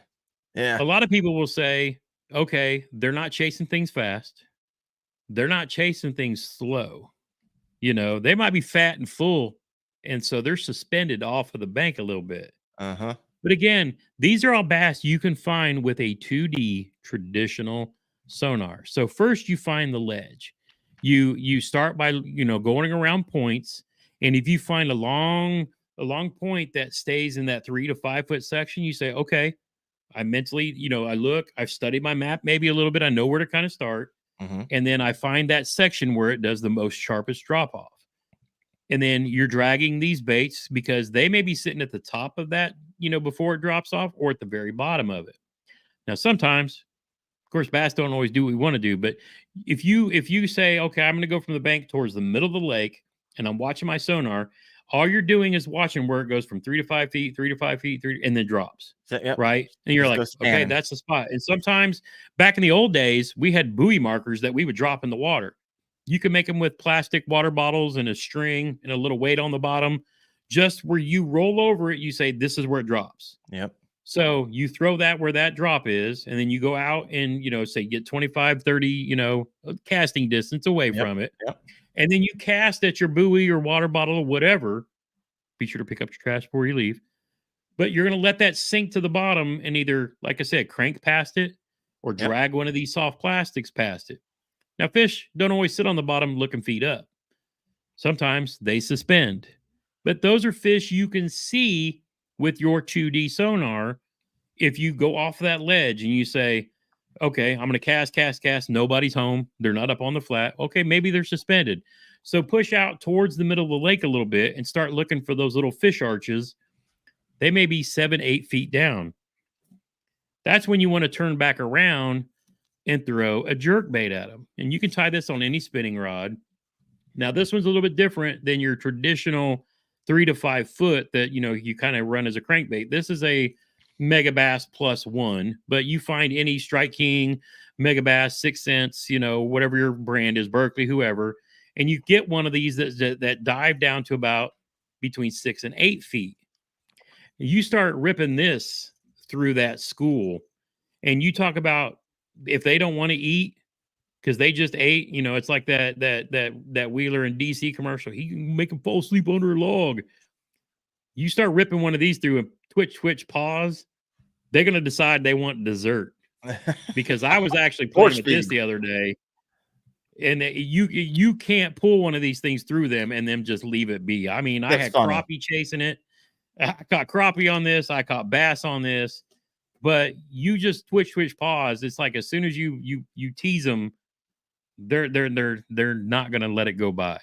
Yeah. a lot of people will say, okay, they're not chasing things fast. They're not chasing things slow. They might be fat and full, and so they're suspended off of the bank a little bit. Uh-huh. But again, these are all bass you can find with a 2D traditional sonar. So first you find the ledge. You start by going around points, and if you find a long point that stays in that 3 to 5 foot section, you say, okay, I mentally, I look, I've studied my map maybe a little bit, I know where to kind of start, Mm-hmm. and then I find that section where it does the most sharpest drop off. And then you're dragging these baits because they may be sitting at the top of that, before it drops off, or at the very bottom of it. Now, sometimes, of course, bass don't always do what we want to do, but if you say, okay, I'm going to go from the bank towards the middle of the lake, and I'm watching my sonar, all you're doing is watching where it goes from 3 to 5 feet, 3 to 5 feet, and then drops. So, yep. Right. And you're Just like, go okay, scanning. that's the spot. And sometimes back in the old days, we had buoy markers that we would drop in the water. You can make them with plastic water bottles and a string and a little weight on the bottom. Just where you roll over it, you say, this is where it drops. Yep. So you throw that where that drop is, and then you go out and, say get 25, 30, casting distance away from it. Yep. And then you cast at your buoy or water bottle or whatever. Be sure to pick up your trash before you leave. But you're going to let that sink to the bottom and either, like I said, crank past it or drag one of these soft plastics past it. Now, fish don't always sit on the bottom looking feet up. Sometimes they suspend. But those are fish you can see with your 2D sonar if you go off that ledge and you say, okay, I'm going to cast. Nobody's home. They're not up on the flat. Okay, maybe they're suspended. So push out towards the middle of the lake a little bit and start looking for those little fish arches. They may be 7, 8 feet down. That's when you want to turn back around and throw a jerk bait at them. And you can tie this on any spinning rod. Now, this one's a little bit different than your traditional 3 to 5 foot that, you kind of run as a crankbait. This is a Mega Bass +1, but you find any Strike King, Mega Bass, 6 Cents, whatever your brand is, Berkeley, whoever, and you get one of these that dive down to about between 6 and 8 feet. You start ripping this through that school, and you talk about if they don't want to eat because they just ate, it's like that Wheeler and DC commercial. He can make them fall asleep under a log. You start ripping one of these through and twitch, pause. They're going to decide they want dessert. Because I was actually playing with this the other day, and you can't pull one of these things through them and then just leave it be. I mean, I had crappie chasing it. I caught crappie on this. I caught bass on this. But you just twitch, pause. It's like as soon as you tease them, they're not going to let it go by.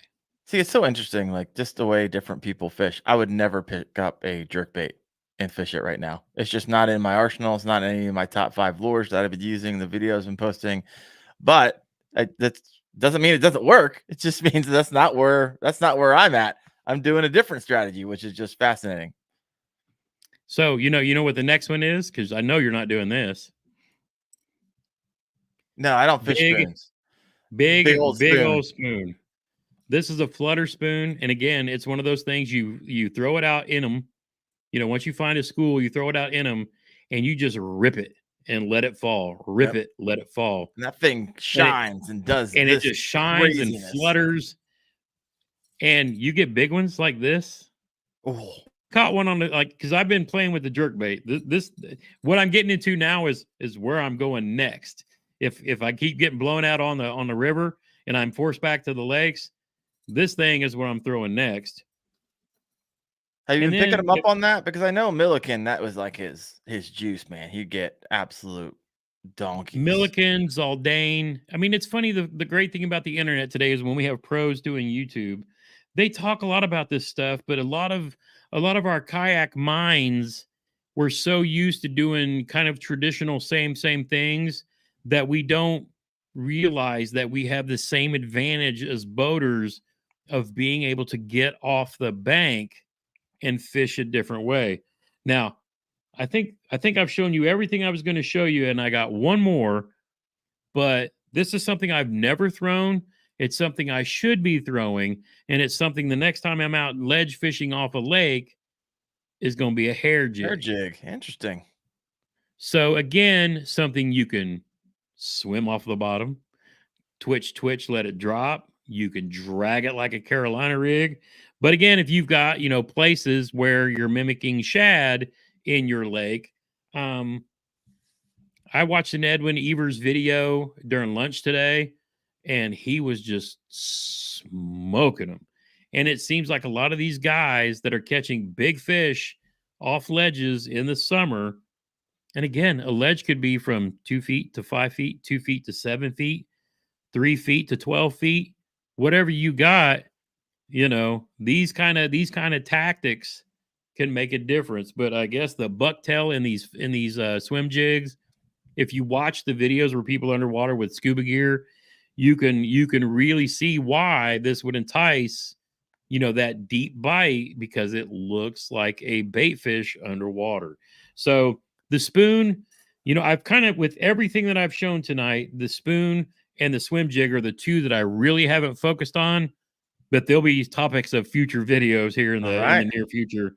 See, it's so interesting, like just the way different people fish. I would never pick up a jerkbait and fish it right now. It's just not in my arsenal. It's not in any of my top 5 lures that I've been using, the videos and posting. But that doesn't mean it doesn't work. It just means that's not where I'm at. I'm doing a different strategy, which is just fascinating. So you know what the next one is, because I know you're not doing this. No, I don't fish spoons. Big old spoon. This is a flutter spoon, and again, it's one of those things you throw it out in them. Once you find a school, you throw it out in them, and you just rip it and let it fall. Rip it, let it fall. And that thing shines and it just shines and flutters. And you get big ones like this. Oh, caught one on the because I've been playing with the jerk bait. This what I'm getting into now is where I'm going next. If I keep getting blown out on the river and I'm forced back to the lakes, this thing is what I'm throwing next. Have you been picking him up on that? Because I know Milliken, that was like his juice, man. He'd get absolute donkeys. Milliken, Zaldane. I mean, it's funny. The great thing about the internet today is when we have pros doing YouTube, they talk a lot about this stuff, but a lot of our kayak minds were so used to doing kind of traditional same things that we don't realize that we have the same advantage as boaters of being able to get off the bank and fish a different way. Now, I think I've shown you everything I was going to show you, and I got one more, but this is something I've never thrown. It's something I should be throwing, and it's something the next time I'm out ledge fishing off a lake is going to be a hair Hair jig. jig. Interesting. So again, something you can swim off the bottom, twitch, let it drop. You can drag it like a Carolina rig. But again, if you've got, places where you're mimicking shad in your lake, um, I watched an Edwin Evers video during lunch today, and he was just smoking them. And it seems like a lot of these guys that are catching big fish off ledges in the summer. And again, a ledge could be from 2 feet to 5 feet, 2 feet to 7 feet, 3 feet to 12 feet, whatever you got. These kind of tactics can make a difference. But I guess the bucktail in these swim jigs, if you watch the videos where people are underwater with scuba gear, you can really see why this would entice that deep bite, because it looks like a bait fish underwater. So the spoon, I've kind of, with everything that I've shown tonight, the spoon and the swim jig are the two that I really haven't focused on, but there'll be topics of future videos here in All the right. near future,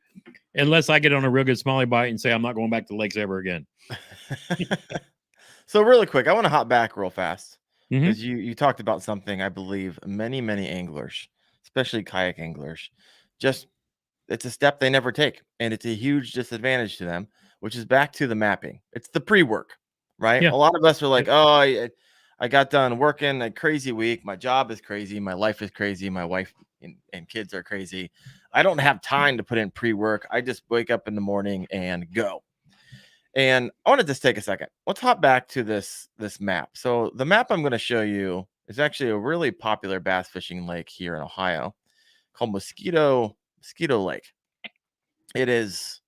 unless I get on a real good smallie bite and say I'm not going back to lakes ever again. So really quick, I want to hop back real fast Hmm. because you talked about something I believe many anglers, especially kayak anglers, just it's a step they never take, and it's a huge disadvantage to them, which is back to the mapping. It's the pre-work, right? Yeah. A lot of us are like, Yep. oh, I got done working a crazy week. My job is crazy. My life is crazy. My wife and kids are crazy. I don't have time to put in pre-work. I just wake up in the morning and go. And I want to just take a second. Let's hop back to this map. So the map I'm going to show you is actually a really popular bass fishing lake here in Ohio called Mosquito Lake. It is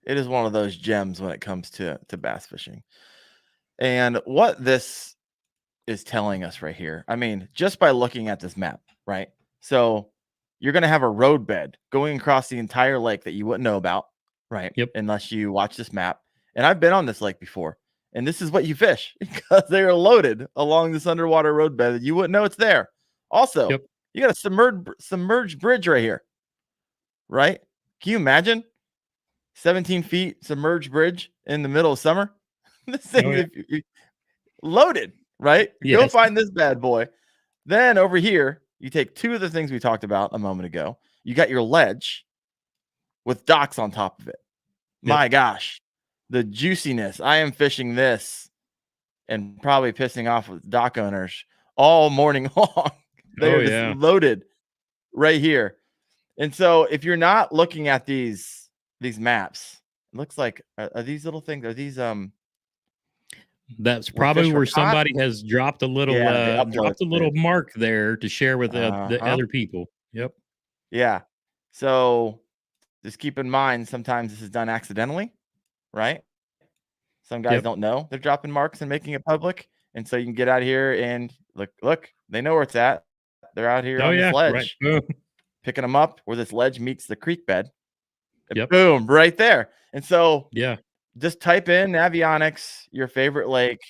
one of those gems when it comes to bass fishing. And what this is telling us right here, I mean, just by looking at this map, right? So you're going to have a roadbed going across the entire lake that you wouldn't know about, right? Yep. Unless you watch this map. And I've been on this lake before, and this is what you fish because they are loaded along this underwater roadbed that you wouldn't know it's there. Also, Yep. you got a submerged bridge right here, right? Can you imagine 17 feet submerged bridge in the middle of summer? This Oh thing yeah. loaded, right? Go Yes. find this bad boy. Then over here, you take two of the things we talked about a moment ago. You got your ledge with docks on top of it. Yep. My gosh, the juiciness. I am fishing this and probably pissing off with dock owners all morning long. They Oh are just yeah. loaded right here. And so if you're not looking at these maps, it looks like are these little things, are these That's where probably fish were where caught? somebody has dropped a little Yeah, they uploaded. mark there to share with the Uh-huh. other people. Yep. Yeah. So just keep in mind sometimes this is done accidentally, right? Some guys Yep. don't know they're dropping marks and making it public. And so you can get out here and look, they know where it's at. They're out here Oh on this yeah. Right. ledge, Boom. picking them up where this ledge meets the creek bed. And Yep. boom, right there. And so Yeah. just type in Navionics, your favorite lake.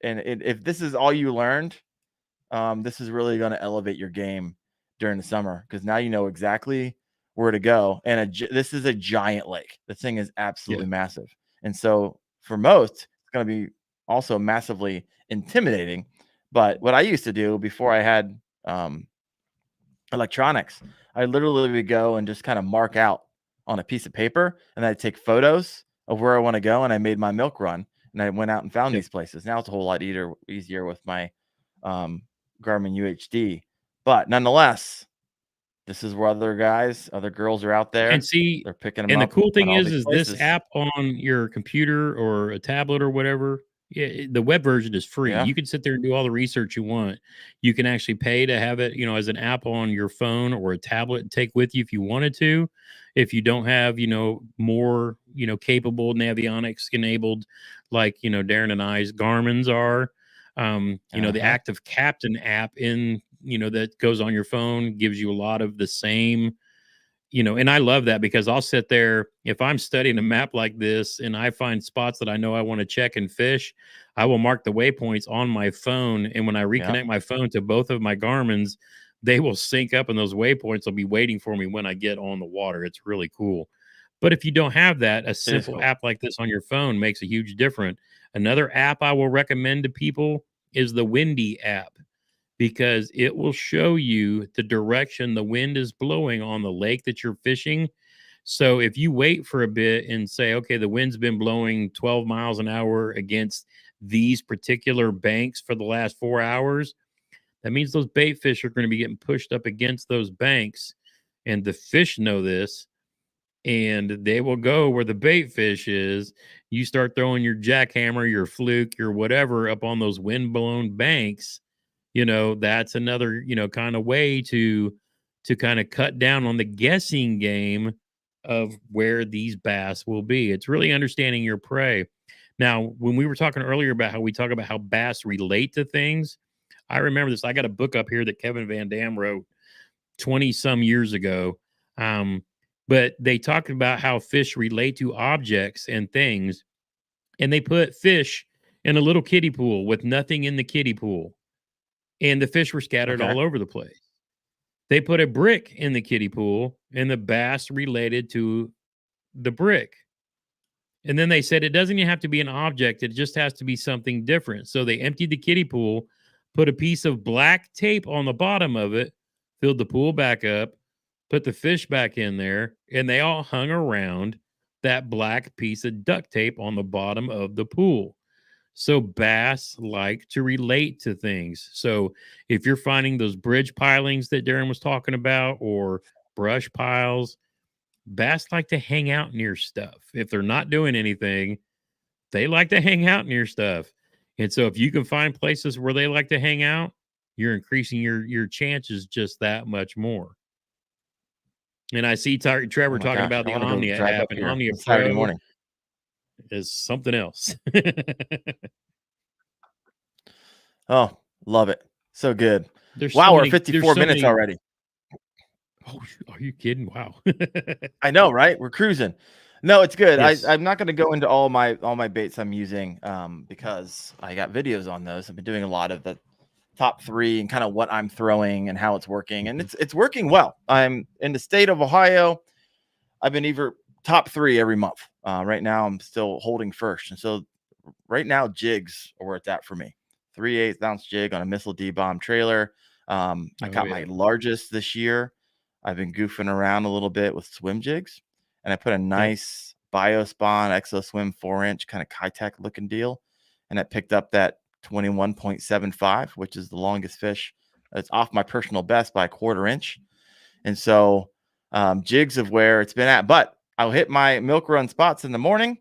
And if this is all you learned, this is really going to elevate your game during the summer because now you know exactly where to go. And this is a giant lake. This thing is Yeah. absolutely massive. And so for most, it's going to be also massively intimidating. But what I used to do before I had electronics, I literally would go and just kind of mark out on a piece of paper and I'd take photos of where I want to go. And I made my milk run and I went out and found Yep. these places. Now it's a whole lot easier with my um, Garmin UHD. But nonetheless, this is where other girls are out And there. see, They're picking them and the up cool at thing all these is this places. app on your computer or a tablet or whatever, the web version is free. Yeah. You can sit there and do all the research you want. You can actually pay to have it, as an app on your phone or a tablet and take with you if you wanted to. If you don't have, more, capable Navionics enabled, like, Darren and I's Garmin's are, the Uh-huh. Active Captain app that goes on your phone gives you a lot of the same and I love that because I'll sit there if I'm studying a map like this and I find spots that I know I want to check and fish, I will mark the waypoints on my phone. And when I Yeah, reconnect my phone to both of my Garmin's, they will sync up and those waypoints will be waiting for me when I get on the water. It's really cool. But if you don't have that, a it is simple cool. app like this on your phone makes a huge difference. Another app I will recommend to people is the Windy app because it will show you the direction the wind is blowing on the lake that you're fishing. So if you wait for a bit and say, okay, the wind's been blowing 12 miles an hour against these particular banks for the last 4 hours, that means those bait fish are going to be getting pushed up against those banks. And the fish know this and they will go where the bait fish is. You start throwing your jackhammer, your fluke, your whatever up on those wind blown banks. That's another, kind of way to kind of cut down on the guessing game of where these bass will be. It's really understanding your prey. Now, when we were talking earlier about how we talk about how bass relate to things, I remember this. I got a book up here that Kevin Van Dam wrote 20 some years ago. But they talked about how fish relate to objects and things, and they put fish in a little kiddie pool with nothing in the kiddie pool, and the fish were scattered Okay. all over the place. They put a brick in the kiddie pool, and the bass related to the brick. And then they said it doesn't even have to be an object, it just has to be something different. So they emptied the kiddie pool, put a piece of black tape on the bottom of it, filled the pool back up, put the fish back in there, and they all hung around that black piece of duct tape on the bottom of the pool. So bass like to relate to things. So if you're finding those bridge pilings that Darren was talking about or brush piles, bass like to hang out near stuff. If they're not doing anything, they like to hang out near stuff. And so if you can find places where they like to hang out, you're increasing your chances just that much more. And I see Oh Trevor my talking gosh, about I the want to go Omnia drive app, up and here Omnia on Saturday Pro morning. is something else. Oh, love it. So good. There's so Wow, we're many. There's 54 so minutes many. already. Oh, are you kidding? Wow. I know, right? We're cruising. No, it's good. Yes. I'm not going to go into all my baits I'm using because I got videos on those. I've been doing a lot of the top 3 and kind of what I'm throwing and how it's working, and Mhm. it's working well. I'm in the state of Ohio. I've been either top 3 every month. Right now, I'm still holding first, and so right now jigs are where it's at for me. 3/8 ounce jig on a missile D-bomb trailer. I Oh caught my yeah. largest this year. I've been goofing around a little bit with swim jigs, and I put a Yep. nice BioSpawn Exo Swim 4-inch kind of Kayak looking deal, and I picked up that 21.75, which is the longest fish. It's off my personal best by a 1/4 inch, and so jigs of where it's been at. But I'll hit my milk run spots in the morning.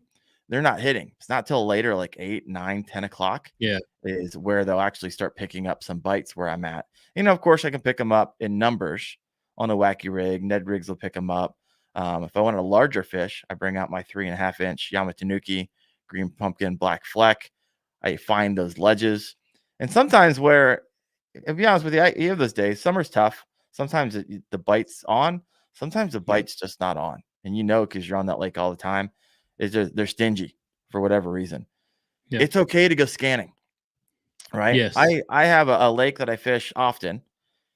They're not hitting. It's not till later, like 8, 9, 10 o'clock Yeah. is where they'll actually start picking up some bites where I'm at. Of course, I can pick them up in numbers on a wacky rig. Ned rigs will pick them up. If I want a larger fish, I bring out my 3.5-inch Yamatanuki, green pumpkin, black fleck. I find those ledges. And sometimes where, to be honest with you, you have those days. Summer's tough. Sometimes the bite's on. Sometimes the Yep. bite's just not on. And because you're on that lake all the time, they're stingy for whatever reason. Yep. It's okay to go scanning, right? Yes. I have a lake that I fish often,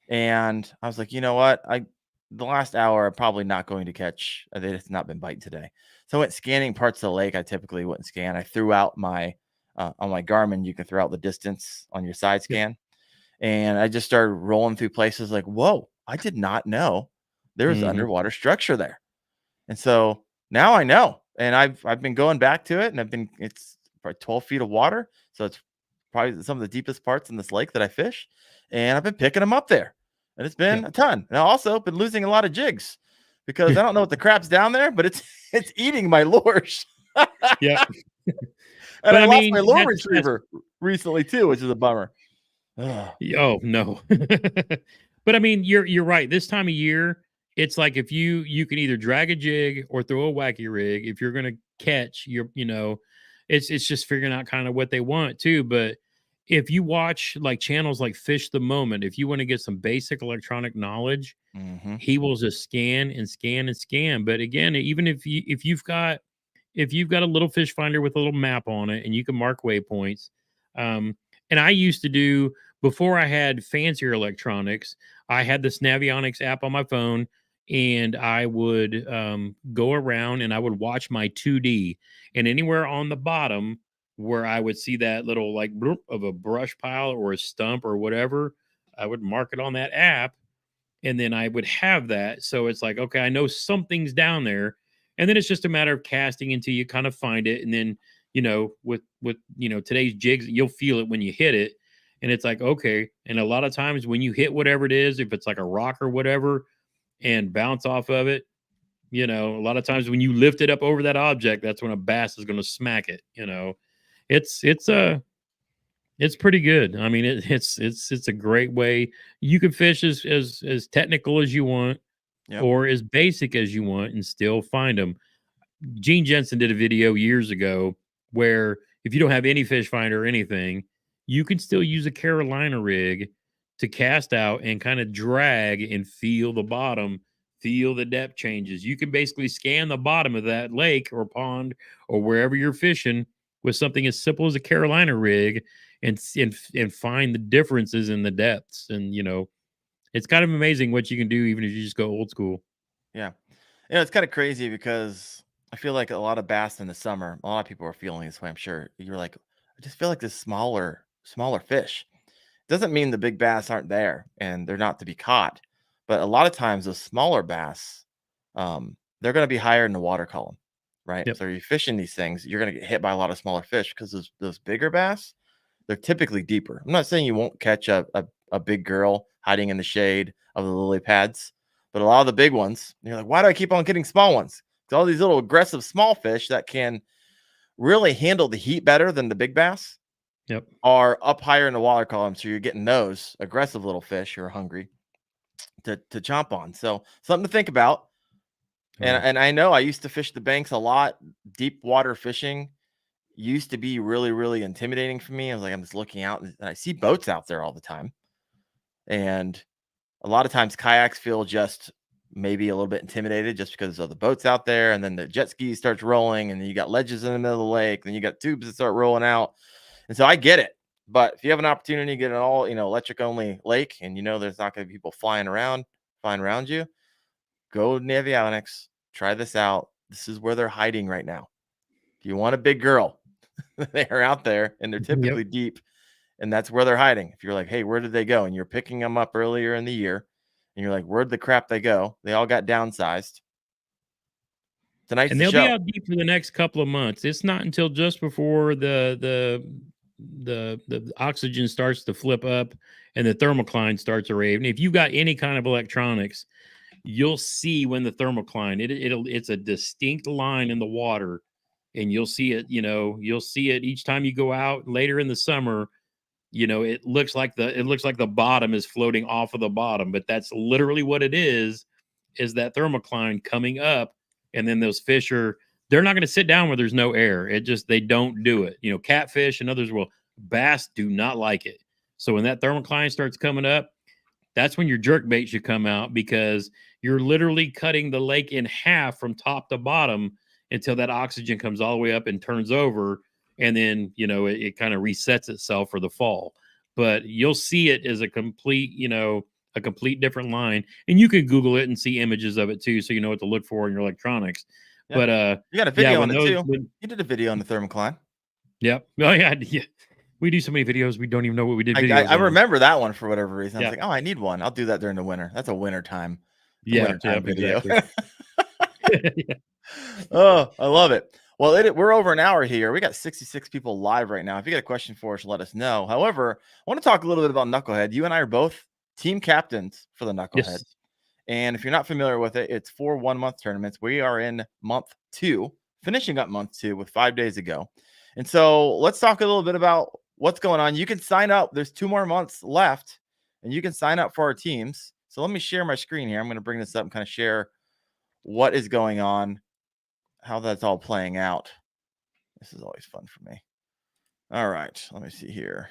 and I was like, you know what? The last hour I'm probably not going to catch. It's not been biting today, so I went scanning parts of the lake I typically wouldn't scan. I threw out my on my Garmin. You can throw out the distance on your side Yep. scan, and I just started rolling through places like, whoa! I did not know there was Hmm. underwater structure there. And so now I know, and I've been going back to it, and it's probably 12 feet of water, so it's probably some of the deepest parts in this lake that I fish, and I've been picking them up there, and it's been Yep. a ton. And I also been losing a lot of jigs because I don't know what the crap's down there, but it's it's eating my lures, Yep. and But I I lost my mean, lure that's retriever recently too, which is a bummer. Ugh. oh no. But I mean, you're right. This time of year, it's like if you can either drag a jig or throw a wacky rig. If you're gonna catch, it's just figuring out kind of what they want too. But if you watch like channels like Fish the Moment, if you want to get some basic electronic knowledge, Mm-hmm. he will just scan and scan and scan. But again, even if you've got a little fish finder with a little map on it and you can mark waypoints, um, and I used to do before I had fancier electronics, I had this Navionics app on my phone, and I would go around and I would watch my 2D, and anywhere on the bottom where I would see that little like bloop of a brush pile or a stump or whatever, I would mark it on that app, and then I would have that. So it's like, okay, I know something's down there, and then it's just a matter of casting until you kind of find it, and then with today's jigs, you'll feel it when you hit it, and it's like okay. And a lot of times when you hit whatever it is, if it's like a rock or whatever, and bounce off of it, a lot of times when you lift it up over that object, that's when a bass is going to smack it. It's pretty good. I mean, it's a great way. You can fish as technical as you want Yep. or as basic as you want and still find them. Gene Jensen did a video years ago where if you don't have any fish finder or anything, you can still use a Carolina rig to cast out and kind of drag and feel the bottom, feel the depth changes. You can basically scan the bottom of that lake or pond or wherever you're fishing with something as simple as a Carolina rig and find the differences in the depths. And it's kind of amazing what you can do even if you just go old school. Yeah. It's kind of crazy because I feel like a lot of bass in the summer, a lot of people are feeling this way. I'm sure you're like, I just feel like this smaller fish. Doesn't mean the big bass aren't there and they're not to be caught, but a lot of times those smaller bass, they're going to be higher in the water column, right? Yep. So you're fishing these things, you're going to get hit by a lot of smaller fish because those bigger bass, they're typically deeper. I'm not saying you won't catch a big girl hiding in the shade of the lily pads, but a lot of the big ones, you're like, why do I keep on getting small ones? Because all these little aggressive small fish that can really handle the heat better than the big bass Yep. are up higher in the water column. So you're getting those aggressive little fish who are hungry to chomp on. So something to think about. Oh, yeah. And I know I used to fish the banks a lot. Deep water fishing used to be really, really intimidating for me. I was like, I'm just looking out and I see boats out there all the time. And a lot of times kayaks feel just maybe a little bit intimidated just because of the boats out there. And then the jet ski starts rolling and then you got ledges in the middle of the lake. Then you got tubes that start rolling out. And so I get it. But if you have an opportunity to get an all, electric only lake and there's not going to be people flying around you, go to Navionics, try this out. This is where they're hiding right now. If you want a big girl, they are out there and they're Yep. typically deep. And that's where they're hiding. If you're like, hey, where did they go? And you're picking them up earlier in the year and you're like, where'd the crap they go? They all got downsized. Tonight's And the they'll be show. out deep for the next couple of months. It's not until just before the oxygen starts to flip up and the thermocline starts to rave. And if you've got any kind of electronics, you'll see when the thermocline it's a distinct line in the water, and you'll see it. You'll see it each time you go out later in the summer. It looks like the bottom is floating off of the bottom, but that's literally what it is that thermocline coming up. And then those fish they're not going to sit down where there's no air. They don't do it. Catfish and others will. Bass do not like it. So when that thermocline starts coming up, that's when your jerk bait should come out, because you're literally cutting the lake in half from top to bottom until that oxygen comes all the way up and turns over. And then, it kind of resets itself for the fall. But you'll see it as a complete different line. And you can Google it and see images of it too, so you know what to look for in your electronics. Yeah. But You got a yeah, video on when it those, too. You did a video on the thermocline. yep. Oh yeah, yeah. We do so many videos, we don't even know what we did I videos on. remember that one for whatever reason. I was Yeah. like, oh, I need one. I'll do that during the winter. That's a winter time. The Yeah. winter Yeah. time video. Exactly. Yeah. Oh, I love it. Well, we're over an hour here. We got 66 people live right now. If you got a question for us, let us know. However, I want to talk a little bit about Knucklehead. You and I are both team captains for the Knucklehead. Yes. And if you're not familiar with it, it's 4 1-month tournaments. We are in month 2, finishing up month 2 with 5 days ago. And so let's talk a little bit about what's going on. You can sign up. There's 2 more months left, and you can sign up for our teams. So let me share my screen here. I'm going to bring this up and kind of share what is going on, how that's all playing out. This is always fun for me. All right, let me see here.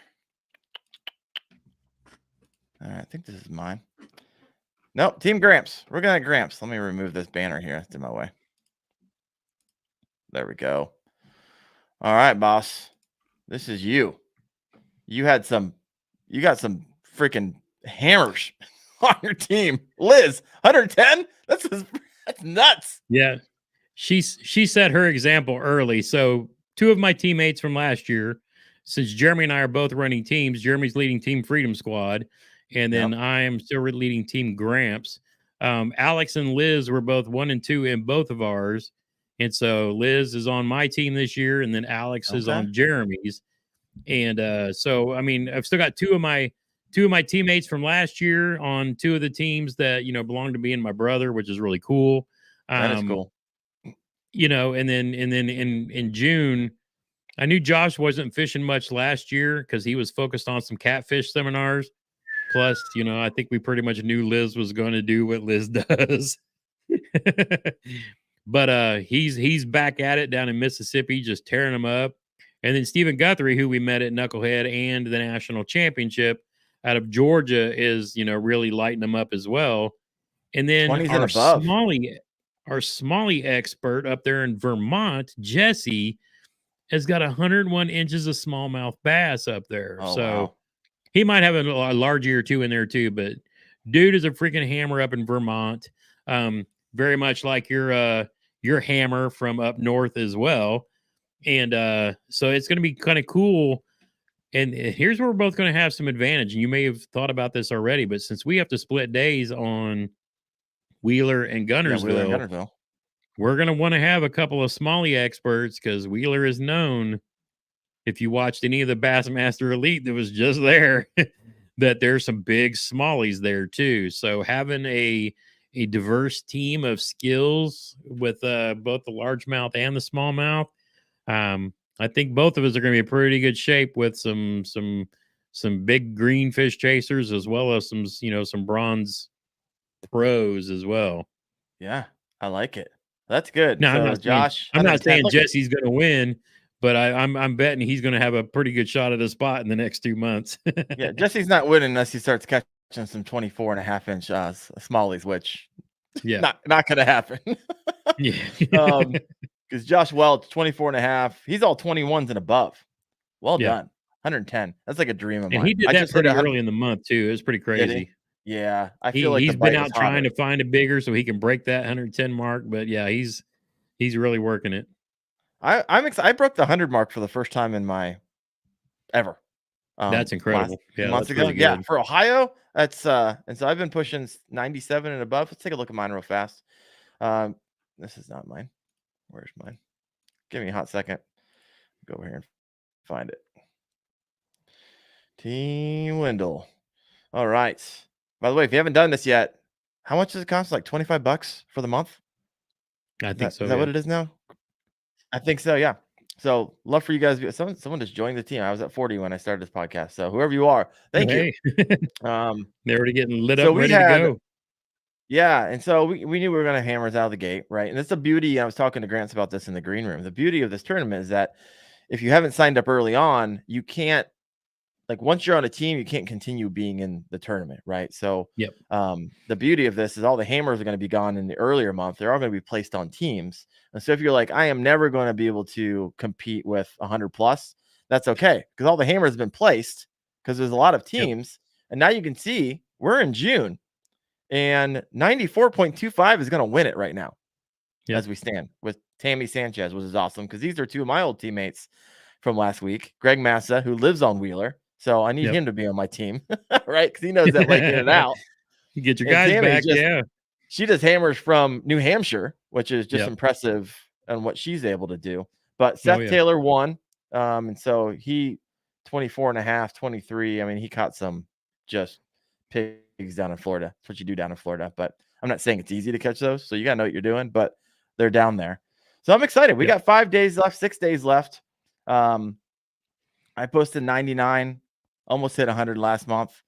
All right, I think this is mine. Nope, Team Gramps. We're going to Gramps. Let me remove this banner here. It's in my way. There we go. All right, boss. This is you. You got some freaking hammers on your team. Liz, 110? That's nuts. Yeah. She set her example early. So 2 of my teammates from last year, since Jeremy and I are both running teams, Jeremy's leading Team Freedom Squad, and then I am still leading Team Gramps. Alex and Liz were both 1 and 2 in both of ours. And so Liz is on my team this year, and then Alex is on Jeremy's. And so I mean, I've still got 2 of my teammates from last year on 2 of the teams that belong to me and my brother, which is really cool. That is cool. And then in June, I knew Josh wasn't fishing much last year because he was focused on some catfish seminars. Plus, I think we pretty much knew Liz was going to do what Liz does. But he's back at it down in Mississippi, just tearing them up. And then Stephen Guthrie, who we met at Knucklehead and the national championship out of Georgia, is really lighting them up as well. And then our Smalley expert up there in Vermont, Jesse, has got 101 inches of smallmouth bass up there. Wow. He might have a large year or 2 in there too, but dude is a freaking hammer up in Vermont. Very much like your hammer from up north as well. And so it's going to be kind of cool. And here's where we're both going to have some advantage. And you may have thought about this already, but since we have to split days on Wheeler and Guntersville, we're going to want to have a couple of Smalley experts because Wheeler is known, if you watched any of the Bassmaster Elite that was just there, that there's some big Smalleys there too. So having a diverse team of skills with both the largemouth and the smallmouth, I think both of us are going to be in pretty good shape with some big green fish chasers as well as some bronze pros as well. Yeah, I like it. That's good. Now, so I'm not saying Jesse's going to win, but I'm betting he's going to have a pretty good shot at a spot in the next 2 months. Yeah, Jesse's not winning unless he starts catching some 24.5 inch smallies, which not going to happen. Yeah. Because Josh Welch, 24.5, he's all 21s and above. Well done. 110. That's like a dream of mine. And he did that pretty early in the month too. It was pretty crazy. Yeah, I feel like he's been out trying to find a bigger so he can break that 110 mark. But yeah, he's really working it. I'm excited. I broke the 100 mark for the first time in my ever. That's incredible. Months ago. Really yeah, for Ohio, that's and so I've been pushing 97 and above. Let's take a look at mine real fast. This is not mine. Where's mine? Give me a hot second. Go over here and find it. Team Wendell. All right. By the way, if you haven't done this yet, how much does it cost? Like $25 for the month? I think so. Is that what it is now? I think so. Yeah. So love for you guys. Someone just joined the team. I was at 40 when I started this podcast. So whoever you are, thank you. They're already getting lit up, ready to go. Yeah, and so we knew we were going to hammer us out of the gate, right? And that's the beauty. I was talking to Gramps about this in the green room. The beauty of this tournament is that if you haven't signed up early on, you can't, like, once you're on a team, you can't continue being in the tournament, right? So the beauty of this is all the hammers are going to be gone in the earlier month. They're all going to be placed on teams. And so if you're like, I am never going to be able to compete with 100 plus, that's okay, because all the hammers have been placed because there's a lot of teams. And now you can see we're in June. And 94.25 is going to win it right now as we stand with Tammy Sanchez, which is awesome because these are 2 of my old teammates from last week. Greg Massa, who lives on Wheeler. So I need him to be on my team, right? Because he knows that lake in and out. You get your guys back, She does hammers from New Hampshire, which is just impressive on what she's able to do. But Seth Taylor won. And so he 24.5, 23. I mean, he caught some just pigs down in Florida. That's what you do down in Florida. But I'm not saying it's easy to catch those. So you got to know what you're doing, but they're down there. So I'm excited. We got 5 days left, 6 days left. I posted 99, almost hit 100 last month,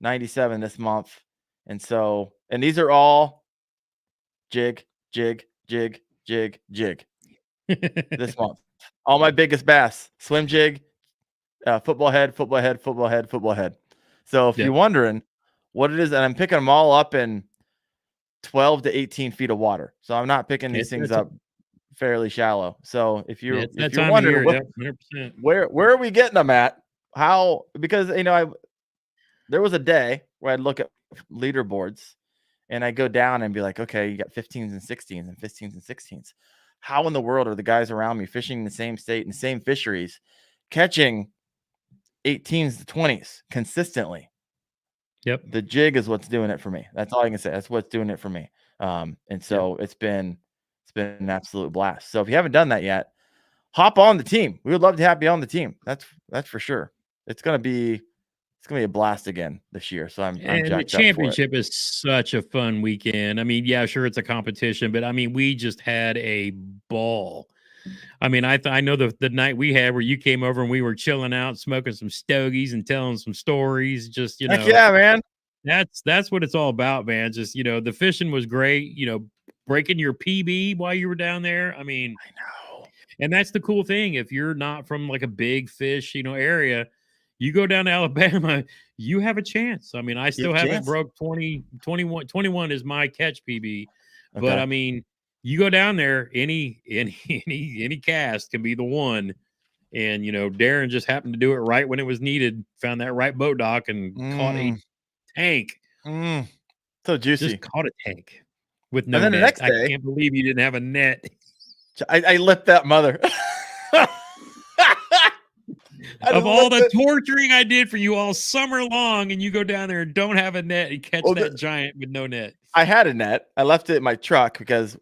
97 this month. And so, and these are all jig this month. All my biggest bass, swim jig, football head. So if you're wondering, what it is, and I'm picking them all up in 12 to 18 feet of water. So I'm not picking these things up fairly shallow. So if you're wondering yep, 100%. where are we getting them at? How, because there was a day where I'd look at leaderboards and I go down and be like, okay, you got 15s and 16s and 15s and 16s. How in the world are the guys around me fishing in the same state and the same fisheries catching 18s to 20s consistently? Yep. The jig is what's doing it for me. That's all I can say. That's what's doing it for me. And so it's been an absolute blast. So if you haven't done that yet, hop on the team. We would love to have you on the team. That's for sure. It's gonna be a blast again this year. So I'm And the jacked up for it. championship is such a fun weekend. I mean, yeah, sure, it's a competition, but I mean, we just had a ball. I mean, I know the night we had where you came over and we were chilling out, smoking some stogies and telling some stories. Just Heck yeah, man. That's what it's all about, man. Just the fishing was great. Breaking your PB while you were down there. I mean, I know. And that's the cool thing. If you're not from like a big fish, area, you go down to Alabama, you have a chance. I mean, I still haven't broke 20, 21. 21 is my catch PB. Okay. But I mean, you go down there, any cast can be the one. And Darren just happened to do it right when it was needed, found that right boat dock and caught a tank. So juicy. Just caught a tank with no net. The next day, I can't believe you didn't have a net. I lipped that mother. Of all the torturing I did for you all summer long, and you go down there and don't have a net and catch that giant with no net. I had a net. I left it in my truck because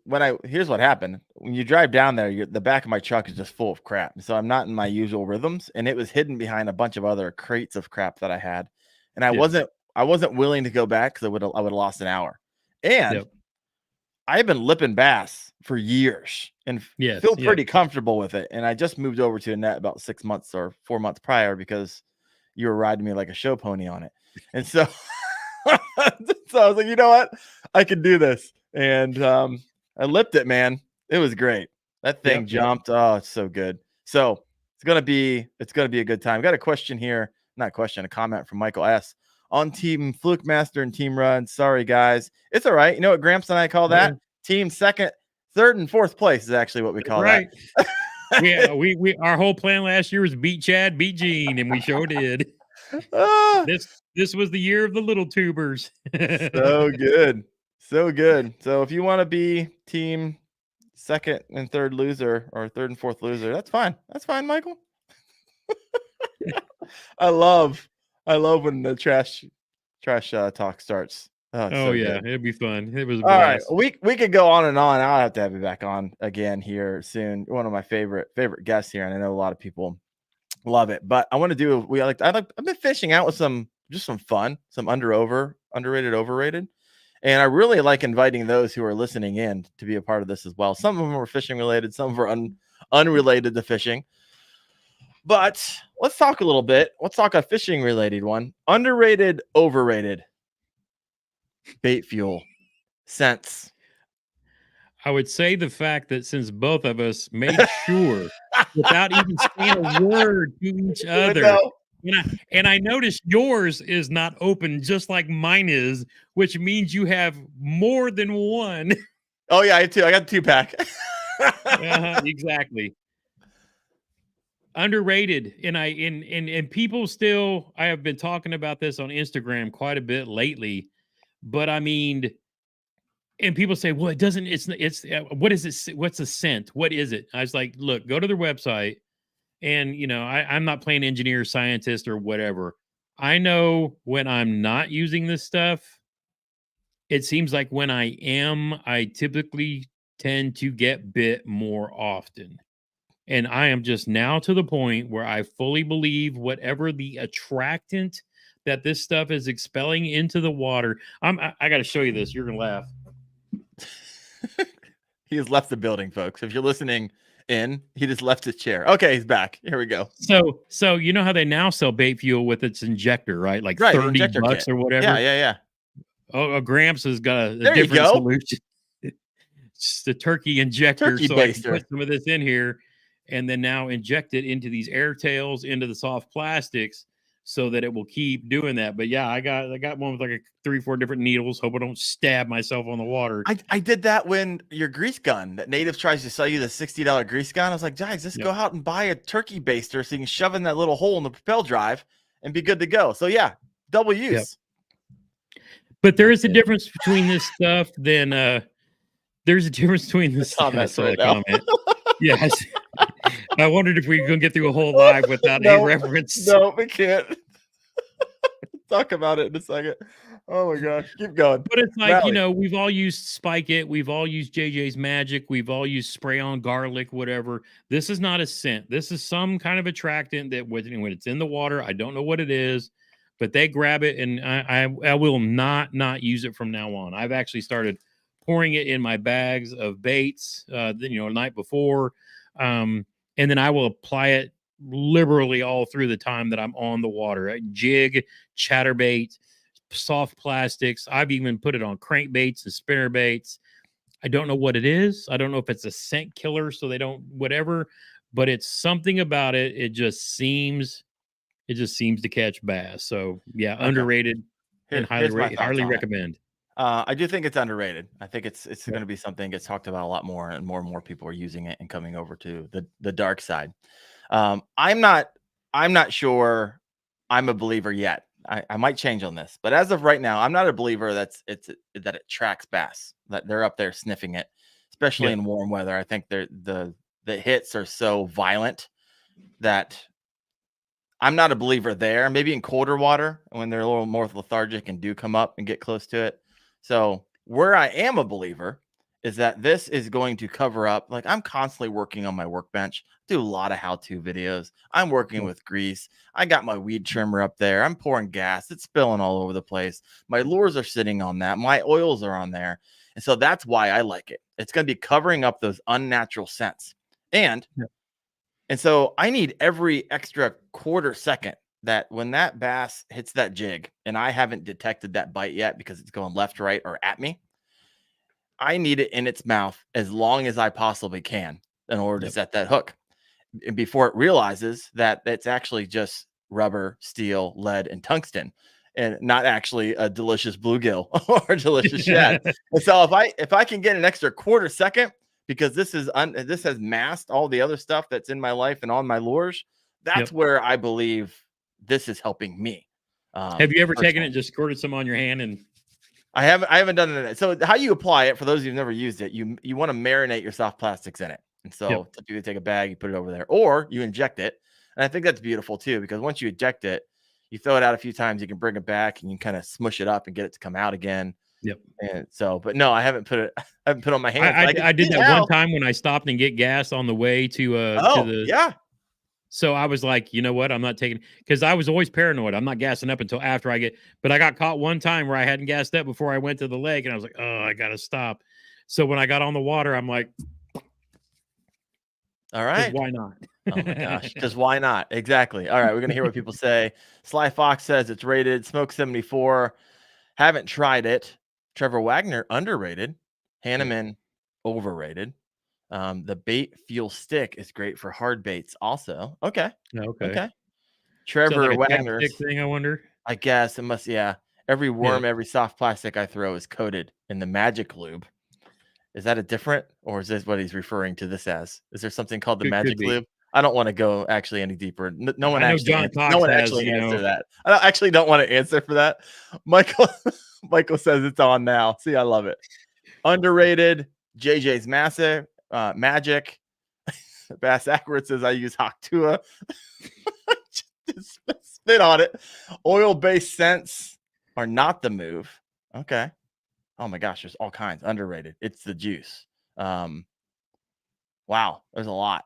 here's what happened. When you drive down there, the back of my truck is just full of crap. So I'm not in my usual rhythms, and it was hidden behind a bunch of other crates of crap that I had. And I wasn't willing to go back because I would have lost an hour. And I've been lipping bass for years and feel pretty comfortable with it. And I just moved over to a net about 6 months or 4 months prior because you were riding me like a show pony on it. And so, so I was like, you know what? I can do this. And I lipped it, man. It was great. That thing jumped. Oh, it's so good. So it's gonna be a good time. Got a question here. Not question, a comment from Michael S. On Team Fluke Master and Team Run. Sorry, guys. It's all right. You know what Gramps and I call that? Team second, third, and fourth place is actually what we call that. we our whole plan last year was beat Chad, beat Gene, and we sure did. This was the year of the little tubers. So good. So good. So if you want to be team second and third loser or third and fourth loser, that's fine. That's fine, Michael. I love when the trash talk starts. Oh yeah, good. It'd be fun. It was all right. We could go on and on. I'll have to have you back on again here soon. One of my favorite guests here, and I know a lot of people love it. But I want to do. I've been fishing out with some fun, some underrated, overrated, and I really like inviting those who are listening in to be a part of this as well. Some of them are fishing related, some are unrelated to fishing. But let's talk a little bit. Let's talk a fishing related one. Underrated, overrated. Bait fuel. Scents. I would say the fact that since both of us made sure without even saying a word to each other, and I noticed yours is not open just like mine is, which means you have more than one. Oh yeah, I have two. I got a 2-pack. Exactly. Underrated, and people still. I have been talking about this on Instagram quite a bit lately, but I mean, and people say, "Well, it doesn't. It's what is it? What's the scent? What is it?" I was like, "Look, go to their website." And, I'm not playing engineer, scientist, or whatever. I know when I'm not using this stuff, it seems like when I am, I typically tend to get bit more often. And I am just now to the point where I fully believe whatever the attractant that this stuff is expelling into the water. I got to show you this. You're going to laugh. He has left the building, folks. If you're listening in, he just left his chair. Okay, he's back. Here we go. So you know how they now sell bait fuel with its injector, right? Like $30 kit. Or whatever. Yeah. Oh, Gramps has got a different solution. It's the turkey injector. So I can put some of this in here and then now inject it into these air tails, into the soft plastics. so that it will keep doing that. But yeah, I got one with like 3-4 different needles. Hope I don't stab myself on the water. I did that when your grease gun that Native tries to sell you the $60 grease gun. I was like, guys, just go out and buy a turkey baster so you can shove in that little hole in the propel drive and be good to go. So yeah, double use. Yep. But there is a difference between this stuff than there's a difference between this stuff. I saw a comment. Yes. I wondered if we were gonna get through a whole live without a reference. No, we can't. Talk about it in a second. Oh my gosh, keep going. But it's like, you know, we've all used Spike It, we've all used JJ's Magic, we've all used spray on garlic, whatever. This is not a scent. This is some kind of attractant that when it's in the water, I don't know what it is, but they grab it, and I will not use it from now on. I've actually started pouring it in my bags of baits, the night before, and then I will apply it liberally all through the time that I'm on the water. Jig, chatterbait, soft plastics. I've even put it on crankbaits and spinner baits. I don't know what it is. I don't know if it's a scent killer, so they don't whatever, but it's something about it. It just seems to catch bass. So yeah, underrated and highly recommend. I do think it's underrated. I think it's going to be something that gets talked about a lot more, and more people are using it and coming over to the dark side. I'm not sure I'm a believer yet. I might change on this, but as of right now, I'm not a believer that it tracks bass, that they're up there sniffing it, especially in warm weather. I think the hits are so violent that I'm not a believer there. Maybe in colder water when they're a little more lethargic and do come up and get close to it. So where I am a believer is that this is going to cover up. Like, I'm constantly working on my workbench, do a lot of how-to videos. I'm working with grease. I got my weed trimmer up there. I'm pouring gas. It's spilling all over the place. My lures are sitting on that. My oils are on there. And so that's why I like it. It's going to be covering up those unnatural scents. And so I need every extra quarter second that when that bass hits that jig and I haven't detected that bite yet because it's going left, right, or at me, I need it in its mouth as long as I possibly can in order to set that hook. And before it realizes that it's actually just rubber, steel, lead, and tungsten, and not actually a delicious bluegill or a delicious shad. And so if I can get an extra quarter second, because this has masked all the other stuff that's in my life and on my lures, that's where I believe this is helping me. Have you ever taken it and just squirted some on your hand? And I haven't done it. So how you apply it, for those who've never used it, you want to marinate your soft plastics in it. And so you take a bag, you put it over there, or you inject it. And I think that's beautiful too, because once you eject it, you throw it out a few times, you can bring it back and you can kind of smush it up and get it to come out again. And so, but no, I haven't put it on my hands. I did that one time when I stopped and get gas on the way to So I was like, you know what? I'm not taking, because I was always paranoid. I'm not gassing up until after but I got caught one time where I hadn't gassed up before I went to the lake, and I was like, oh, I got to stop. So when I got on the water, I'm like, all right, why not? Oh my gosh, because why not? Exactly. All right, we're gonna hear what people say. Sly Fox says it's rated. Smoke 74. Haven't tried it. Trevor Wagner, underrated. Hanneman, overrated. The bait fuel stick is great for hard baits also. Okay. Trevor Wagner thing, I wonder. I guess it must, every worm, every soft plastic I throw is coated in the magic lube. Is that a different, or is this what he's referring to this as? Is there something called the magic lube? I don't want to go actually any deeper. No one actually answer that. I actually don't want to answer for that. Michael says it's on now. See, I love it. Underrated. JJ's massive magic. Bass Awkward says I use Haktua. Just spit on it. Oil-based scents are not the move. Okay. Oh my gosh, there's all kinds. Underrated. It's the juice. Wow, there's a lot.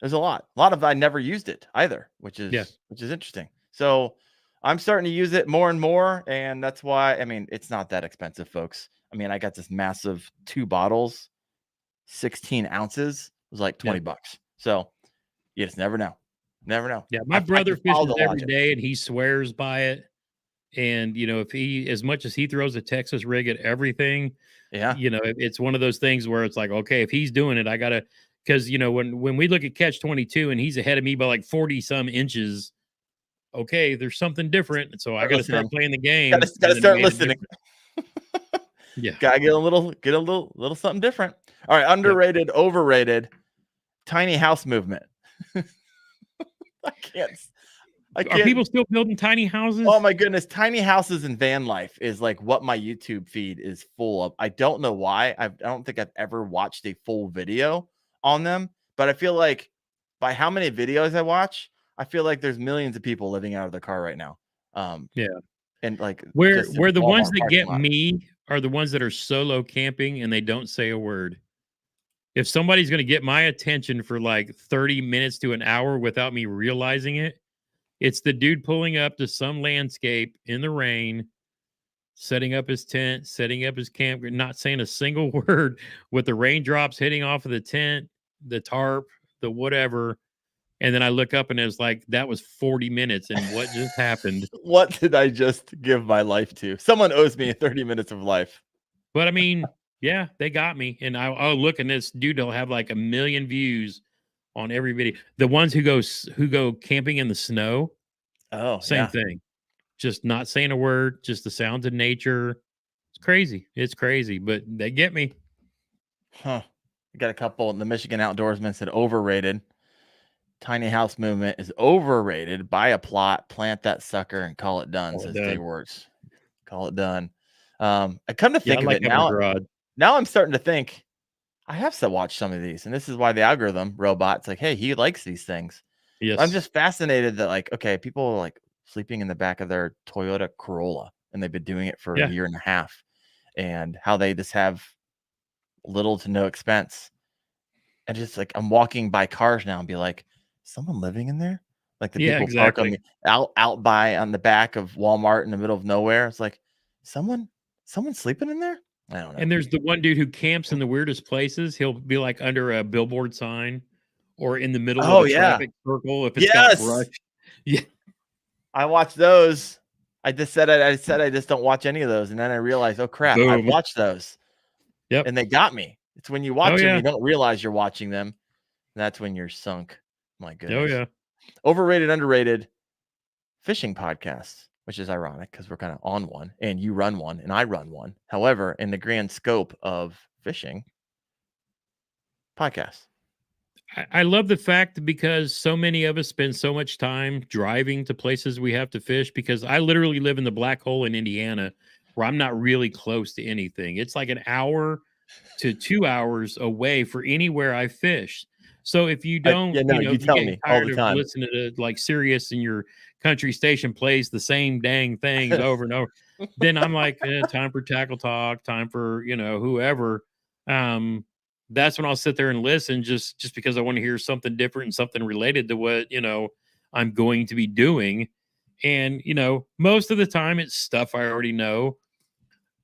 A lot of I never used it either, which is interesting. So I'm starting to use it more and more, and that's why, I mean, it's not that expensive, folks. I mean, I got this massive 2 bottles, 16 ounces. It was like $20. So you just never know. Yeah, my brother fishes every day, and he swears by it. And if as much as he throws a Texas rig at everything, it's one of those things where it's like, okay, if he's doing it, I gotta, because when we look at catch 22 and he's ahead of me by like 40 some inches, okay, there's something different. So I Start got to start listening. playing the game. Gotta And then it start made it listening. different. Yeah. Gotta get a little something different. All right, Yep. underrated, overrated, tiny house movement. I can't. I Are can't. people still building tiny Oh houses? my goodness, tiny houses and van life is like what my YouTube feed is full of. I don't know why. I don't think I've ever watched a full video on them, but I feel like by how many videos I watch, I feel like there's millions of people living out of their car right now. Yeah. And like Where just in where the ones Walmart that parking get lot. me are the ones that are solo camping and they don't say a word. If somebody's going to get my attention for like 30 minutes to an hour without me realizing it, it's the dude pulling up to some landscape in the rain, setting up his tent, setting up his camp, not saying a single word with the raindrops hitting off of the tent, the tarp, the whatever. And then I look up and it's like, that was 40 minutes. And what just happened? What did I just give my life to? Someone owes me 30 minutes of life. But I mean, yeah, they got me. And I'll look and this dude will have like 1 million views on every video. The ones who go camping in the snow, Oh, same yeah. thing. Just not saying a word, just the sounds of nature. It's crazy. It's crazy, but they get me. Huh. I got a couple. The Michigan Outdoorsman said overrated. Tiny house movement is overrated. Buy a plot, plant that sucker, and call it done, All says Big done. Words. Call it done. I come to Yeah, I think of like it having a now. garage. Now I'm starting to think I have to watch some of these, and this is why the algorithm robot's like, hey, he likes these things. But I'm Yes. just fascinated that like, okay, people are like sleeping in the back of their Toyota Corolla, and they've been doing it for a Yeah. year and a half, and how they just have little to no expense. And just like I'm walking by cars now and be like, someone living in there? Like the Yeah, people park on exactly. the out by on the back of Walmart in the middle of nowhere. It's like someone sleeping in there? I don't know. And there's the one dude who camps in the weirdest places. He'll be like under a billboard sign or in the middle of Oh a yeah. traffic circle if it's got brush. Yes. Yeah. I watch those. I said I just don't watch any of those. And then I realized, oh crap, I've Boom. watched those Yep. and they got me. It's when you Oh watch them, yeah. you don't realize you're watching them. That's when you're sunk. My Oh goodness. yeah. Overrated, underrated. Fishing podcasts, which is ironic because we're kind of on one and you run one and I run one. However, in the grand scope of fishing podcasts. I love the fact because so many of us spend so much time driving to places we have to fish because I literally live in the black hole in Indiana where I'm not really close to anything. It's like an hour to 2 hours away for anywhere I fish. So if you don't, Yeah, no, if you you tell get me all tired the of time. listening to like Sirius and your country station plays the same dang things over and over, then I'm like, time for tackle talk, time for, whoever. Um, that's when I'll sit there and listen just because I want to hear something different and something related to what, I'm going to be doing. And, most of the time it's stuff I already know,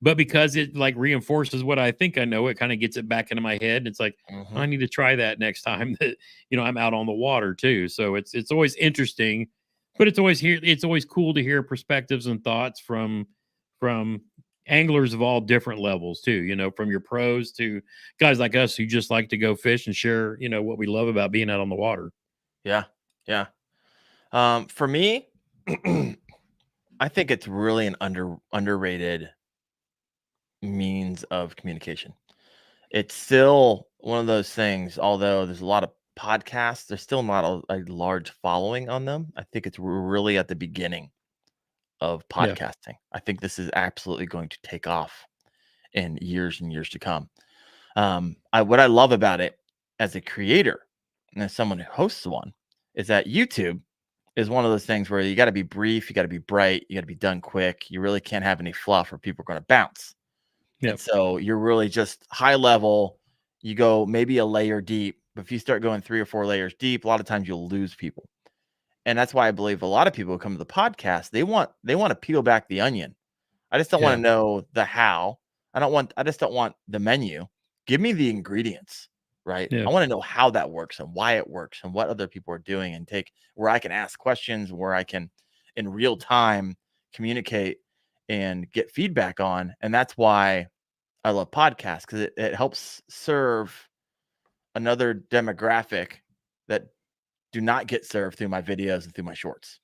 but because it like reinforces what I think I know, it kind of gets it back into my head. It's like Mhm. I need to try that next time that I'm out on the water too. So it's always interesting, but it's always cool to hear perspectives and thoughts from anglers of all different levels too. From your pros to guys like us who just like to go fish and share what we love about being out on the water. Yeah. Yeah. For me, I think it's really an underrated means of communication. It's still one of those things, although there's a lot of podcasts, there's still not a large following on them. I think it's really at the beginning of Yeah, podcasting. I think this is absolutely going to take off in years and years to come. What I love about it as a creator and as someone who hosts one is that YouTube is one of those things where you got to be brief, you got to be bright, you got to be done quick. You really can't have any fluff or people are going to bounce. yeah, And so you're really just high level. You go maybe a layer deep, but if you start going 3 or 4 layers deep, a lot of times you'll lose people. And that's why I believe a lot of people who come to the podcast, they want to peel back the onion. I just don't want yeah, to know the how. I just don't want the menu. Give me the ingredients, right? yeah. I want to know how that works and why it works and what other people are doing and take where I can ask questions, where I can in real time communicate and get feedback on. And that's why I love podcasts because it helps serve another demographic that do not get served through my videos and through my shorts.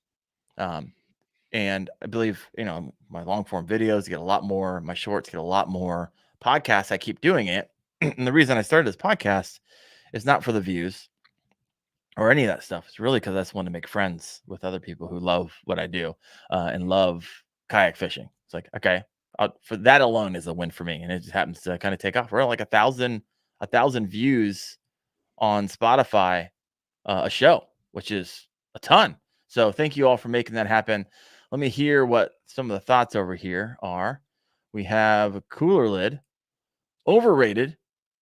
And I believe, my long form videos get a lot more, my shorts get a lot more. Podcasts, I keep doing it. And the reason I started this podcast is not for the views or any of that stuff. It's really because I just want to make friends with other people who love what I do and love kayak fishing. It's like, okay, for that alone is a win for me. And it just happens to kind of take off. We're at like 1,000 views on Spotify a show, which is a ton. So thank you all for making that happen. Let me hear what some of the thoughts over here are. We have a cooler lid, overrated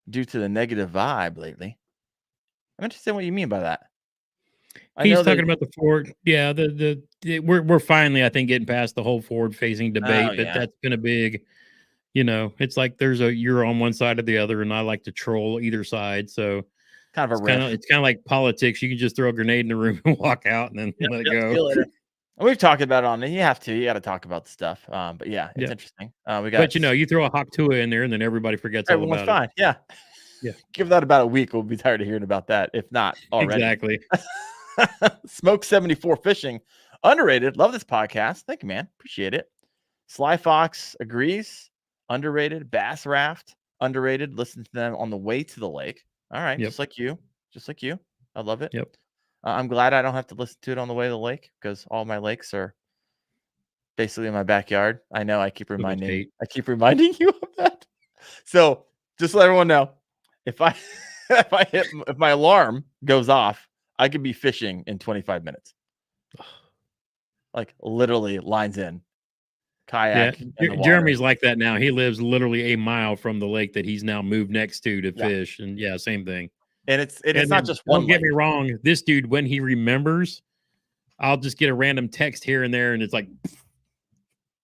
due to the negative vibe lately. I'm interested in what you mean by that. I He's know talking that. about the Ford. Yeah, we're finally, I think, getting past the whole forward facing Oh debate, but yeah, that's been a big, it's like you're on one side or the other, and I like to troll either side. So kind of a it's kind of riff. it's kind of like politics. You can just throw a grenade in the room and walk out, and then Yep, let it yep. See go. you later. And we've talked about it on it. You got to talk about the stuff. But yeah, it's Yeah, interesting. We but got you throw a hawk tua in there, and then everybody forgets all everyone's about it. fine. Yeah, Yeah, give that about a week. We'll be tired of hearing about that, if not already. exactly. Smoke 74 Fishing, underrated. Love this podcast. Thank you, man. Appreciate it. Sly Fox agrees. Underrated. Bass Raft, underrated. Listen to them on the way to the lake. All right, Yep. just like you. Just like you. I love it. Yep. I'm glad I don't have to listen to it on the way to the lake because all my lakes are basically in my backyard. I know I keep So much reminding hate. you of that. So just let everyone know, if I if my alarm goes off, I could be fishing in 25 minutes. Like literally lines in, Yeah, kayak in the water. Jeremy's like that now. He lives literally a mile from the lake that he's now moved next to Yeah. fish, and yeah, same thing. And it's And not then just don't one get lake. me wrong, this dude, when he remembers, I'll just get a random text here and there, and it's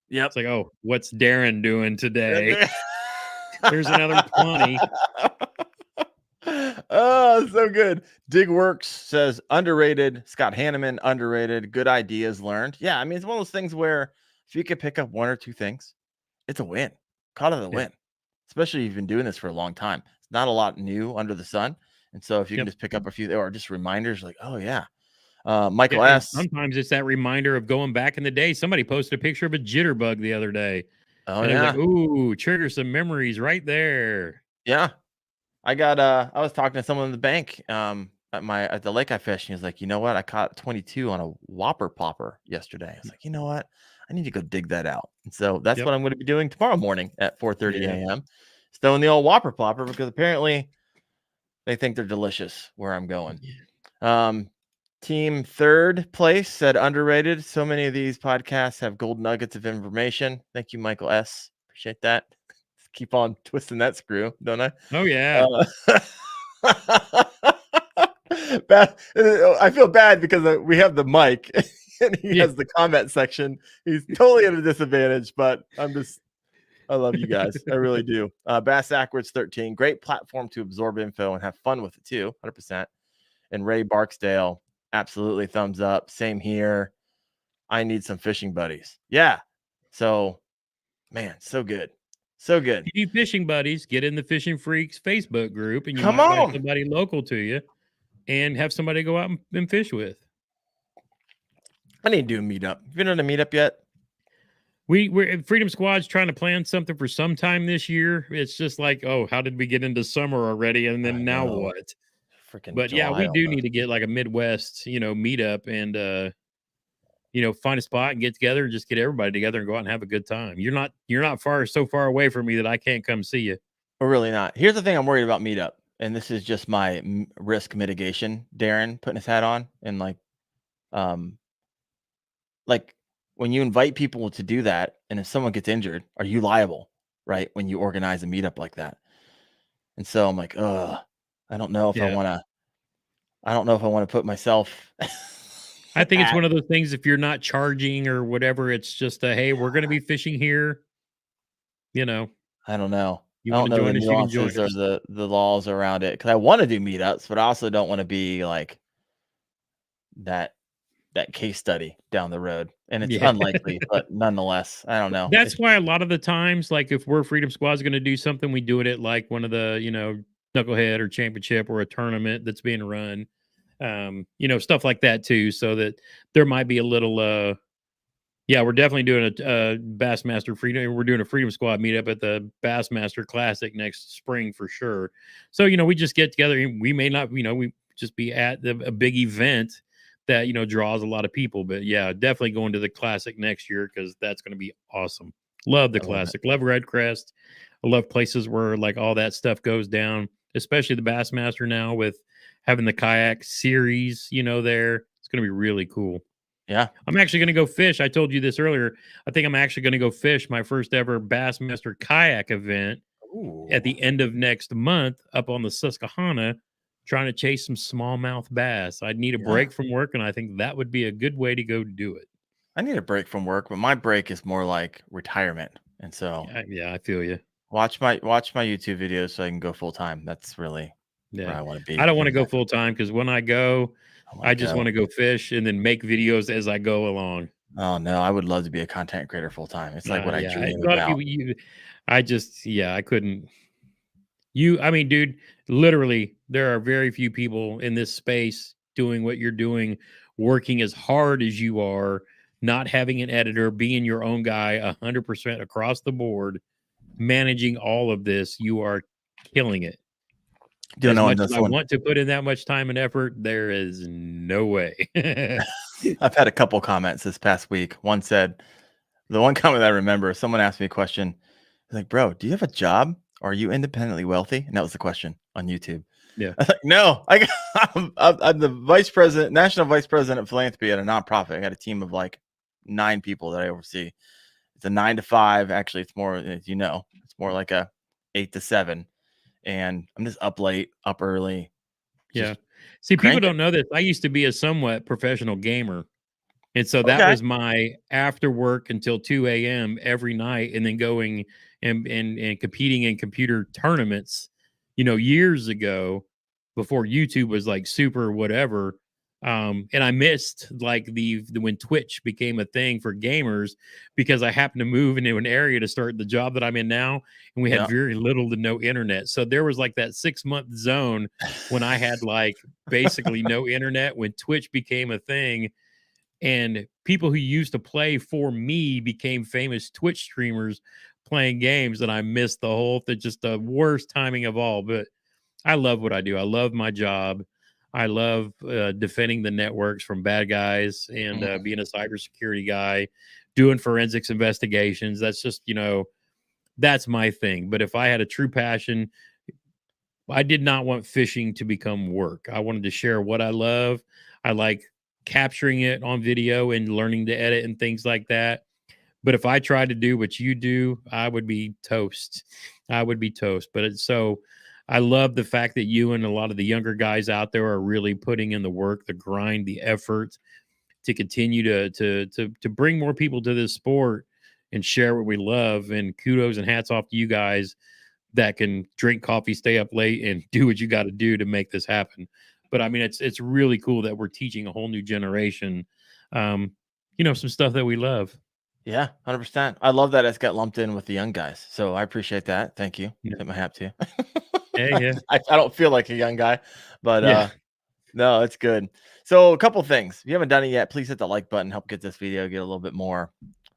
Yep. like, oh, what's Darren doing today? There's another 20. Oh, so good. Dig Works says underrated. Scott Hanneman, underrated. Good ideas learned. Yeah, I mean, it's one of those things where if you could pick up one or two things, it's a win. Call it a Yeah. win. Especially if you've been doing this for a long time. It's not a lot new under the sun. And so if you can Yep. just pick up a few or just reminders like, oh yeah. Yeah, Michael and S. sometimes it's that reminder of going back in the day. Somebody posted a picture of a jitterbug the other day, Oh and it was like, yeah. ooh, trigger some memories right there. Yeah. I was talking to someone in the bank at the lake I fished, and he was like, you know what? I caught 22 on a whopper popper yesterday. I was like, you know what? I need to go dig that out. And so that's Yep. what I'm going to be doing tomorrow morning at 4:30 Yeah. a.m. Stowing the old whopper popper because apparently they think they're delicious where I'm going. Um, team third place said underrated. So many of these podcasts have gold nuggets of information. Thank you, Michael S. Appreciate that. Keep on twisting that screw, don't I? Oh yeah. Bad. I feel bad because we have the mic and he Yeah. has the comment section. He's totally at a disadvantage, but I love you guys. I really do. Bass Ackwards 13, great platform to absorb info and have fun with it too, 100%. And Ray Barksdale, absolutely thumbs up. Same here. I need some fishing buddies. Yeah. So, man, so good. So good. You need fishing buddies, get in the Fishing Freaks Facebook group, and you Come might find on. somebody local to you and have somebody go out and fish with. I need to do a meetup. Have you done a meetup yet? We're Freedom Squad's trying to plan something for sometime this year. It's just like, oh, how did we get into summer already? And I then now know. what? Freaking But yeah, July we do almost. need to get like a Midwest, meetup and find a spot and get together and just get everybody together and go out and have a good time. You're not so far away from me that I can't come see you. We're really not. Here's the thing I'm worried about meetup, and this is just my risk mitigation. Darren putting his hat on, and um, like when you invite people to do that, and if someone gets injured, are you liable, right? When you organize a meetup like that, and so I'm like, I don't know if I Yeah. want to. I don't know if I want to put myself. I think it's at, one of those things, if you're not charging or whatever, it's just hey, we're gonna be fishing here. You know, I don't know. you I want don't to know the join us, you can join nuances or us. the laws around it because I want to do meetups, but I also don't want to be like that case study down the road, and it's Yeah. unlikely, but nonetheless, I don't know. That's why a lot of the times, like if we're Freedom Squad's gonna do something, we do it at like one of the, Knucklehead or championship or a tournament that's being run. stuff like that too. So that there might be a little, yeah, we're definitely doing a Bassmaster Freedom. We're doing a Freedom Squad meetup at the Bassmaster Classic next spring for sure. So, we just get together. And we may not, we just be at a big event that, draws a lot of people. But yeah, definitely going to the Classic next year because that's going to be awesome. Love the I love it. Classic. Love Red Crest. I love places where like all that stuff goes down, especially the Bassmaster now with having the kayak series, there. It's going to be really cool. Yeah. I'm actually going to go fish. I told you this earlier. I think I'm actually going to go fish my first ever Bassmaster kayak event at the end of next month up on the Susquehanna, trying to chase some smallmouth bass. I'd need a break from work, and I think that would be a good way to go do it. I need a break from work, but my break is more like retirement. And so yeah, I feel you. watch my YouTube videos so I can go full time. That's really where I want to be. I don't want to go full time because when I go, I just want to go fish and then make videos as I go along. Oh no, I would love to be a content creator full time. It's like what I dream about. I couldn't. I mean, dude, literally, there are very few people in this space doing what you're doing, working as hard as you are, not having an editor, being your own guy 100% across the board, managing all of this. You are killing it. As much as I want to put in that much time and effort, there is no way. I've had a couple comments this past week. One said, the one comment I remember, someone asked me a question. Like, bro, do you have a job? Or are you independently wealthy? And that was the question on YouTube. Yeah. I was like, no, I'm the national vice president of philanthropy at a nonprofit. I got a team of like 9 people that I oversee. It's a 9 to 5. Actually, it's more, as it's more like a 8 to 7. And I'm just up late, up early. Yeah. See, people don't know this. I used to be a somewhat professional gamer. And so that was my after work until 2 a.m. every night, and then going and competing in computer tournaments, years ago before YouTube was like super whatever. And I missed like the when Twitch became a thing for gamers because I happened to move into an area to start the job that I'm in now, and we had very little to no internet. So there was like that 6-month zone when I had like basically no internet when Twitch became a thing. And people who used to play for me became famous Twitch streamers playing games, and I missed just the worst timing of all. But I love what I do. I love my job. I love defending the networks from bad guys and being a cybersecurity guy, doing forensics investigations. That's just, that's my thing. But if I had a true passion, I did not want fishing to become work. I wanted to share what I love. I like capturing it on video and learning to edit and things like that. But if I tried to do what you do, I would be toast. But I love the fact that you and a lot of the younger guys out there are really putting in the work, the grind, the effort to continue to bring more people to this sport and share what we love. And kudos and hats off to you guys that can drink coffee, stay up late, and do what you got to do to make this happen. But I mean, it's really cool that we're teaching a whole new generation, some stuff that we love. Yeah, 100%. I love that it's got lumped in with the young guys. So I appreciate that. Thank you. Tip my hat to you. Yeah. I don't feel like a young guy, but no, it's good. So a couple things. If you haven't done it yet, please hit the like button. Help get this video get a little bit more,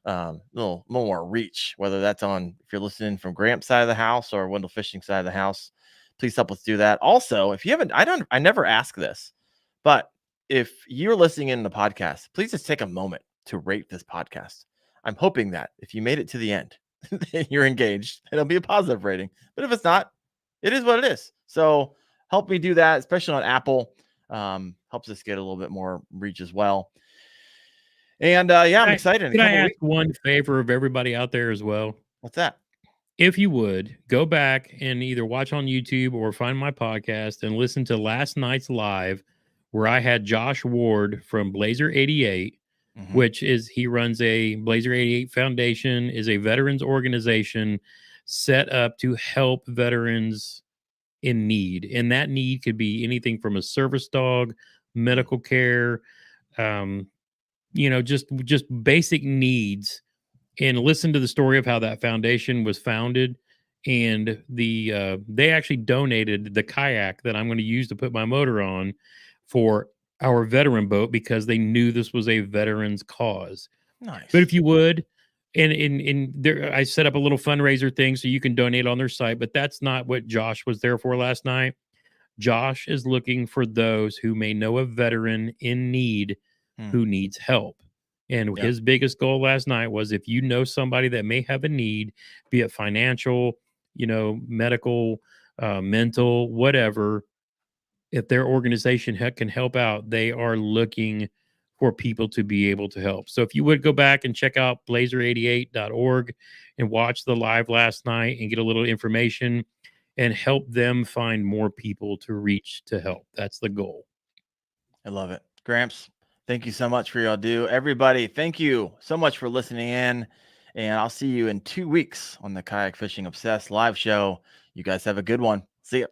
little more reach. Whether that's on if you're listening from Gramps side of the house or Wendell Fishing side of the house, please help us do that. Also, if you haven't, I never ask this, but if you're listening in the podcast, please just take a moment to rate this podcast. I'm hoping that if you made it to the end, you're engaged. It'll be a positive rating. But if it's not, it is what it is. So help me do that, especially on Apple. Helps us get a little bit more reach as well. And I'm excited. Can I ask one favor of everybody out there as well? What's that? If you would go back and either watch on YouTube or find my podcast and listen to last night's live, where I had Josh Ward from Blazer 88. Which is he runs a Blazer 88 Foundation, is a veterans organization set up to help veterans in need. And that need could be anything from a service dog, medical care, just basic needs. And listen to the story of how that foundation was founded. And they actually donated the kayak that I'm going to use to put my motor on for our veteran boat because they knew this was a veterans cause. Nice. But if you would, and there, I set up a little fundraiser thing so you can donate on their site. But that's not what Josh was there for last night. Josh is looking for those who may know a veteran in need who needs help. And his biggest goal last night was, if you know somebody that may have a need, be it financial, medical, mental, whatever, if their organization can help out, they are looking for people to be able to help. So if you would go back and check out blazer88.org and watch the live last night and get a little information and help them find more people to reach to help. That's the goal. I love it. Gramps, thank you so much for your do. Everybody, thank you so much for listening in. And I'll see you in 2 weeks on the Kayak Fishing Obsessed live show. You guys have a good one. See ya.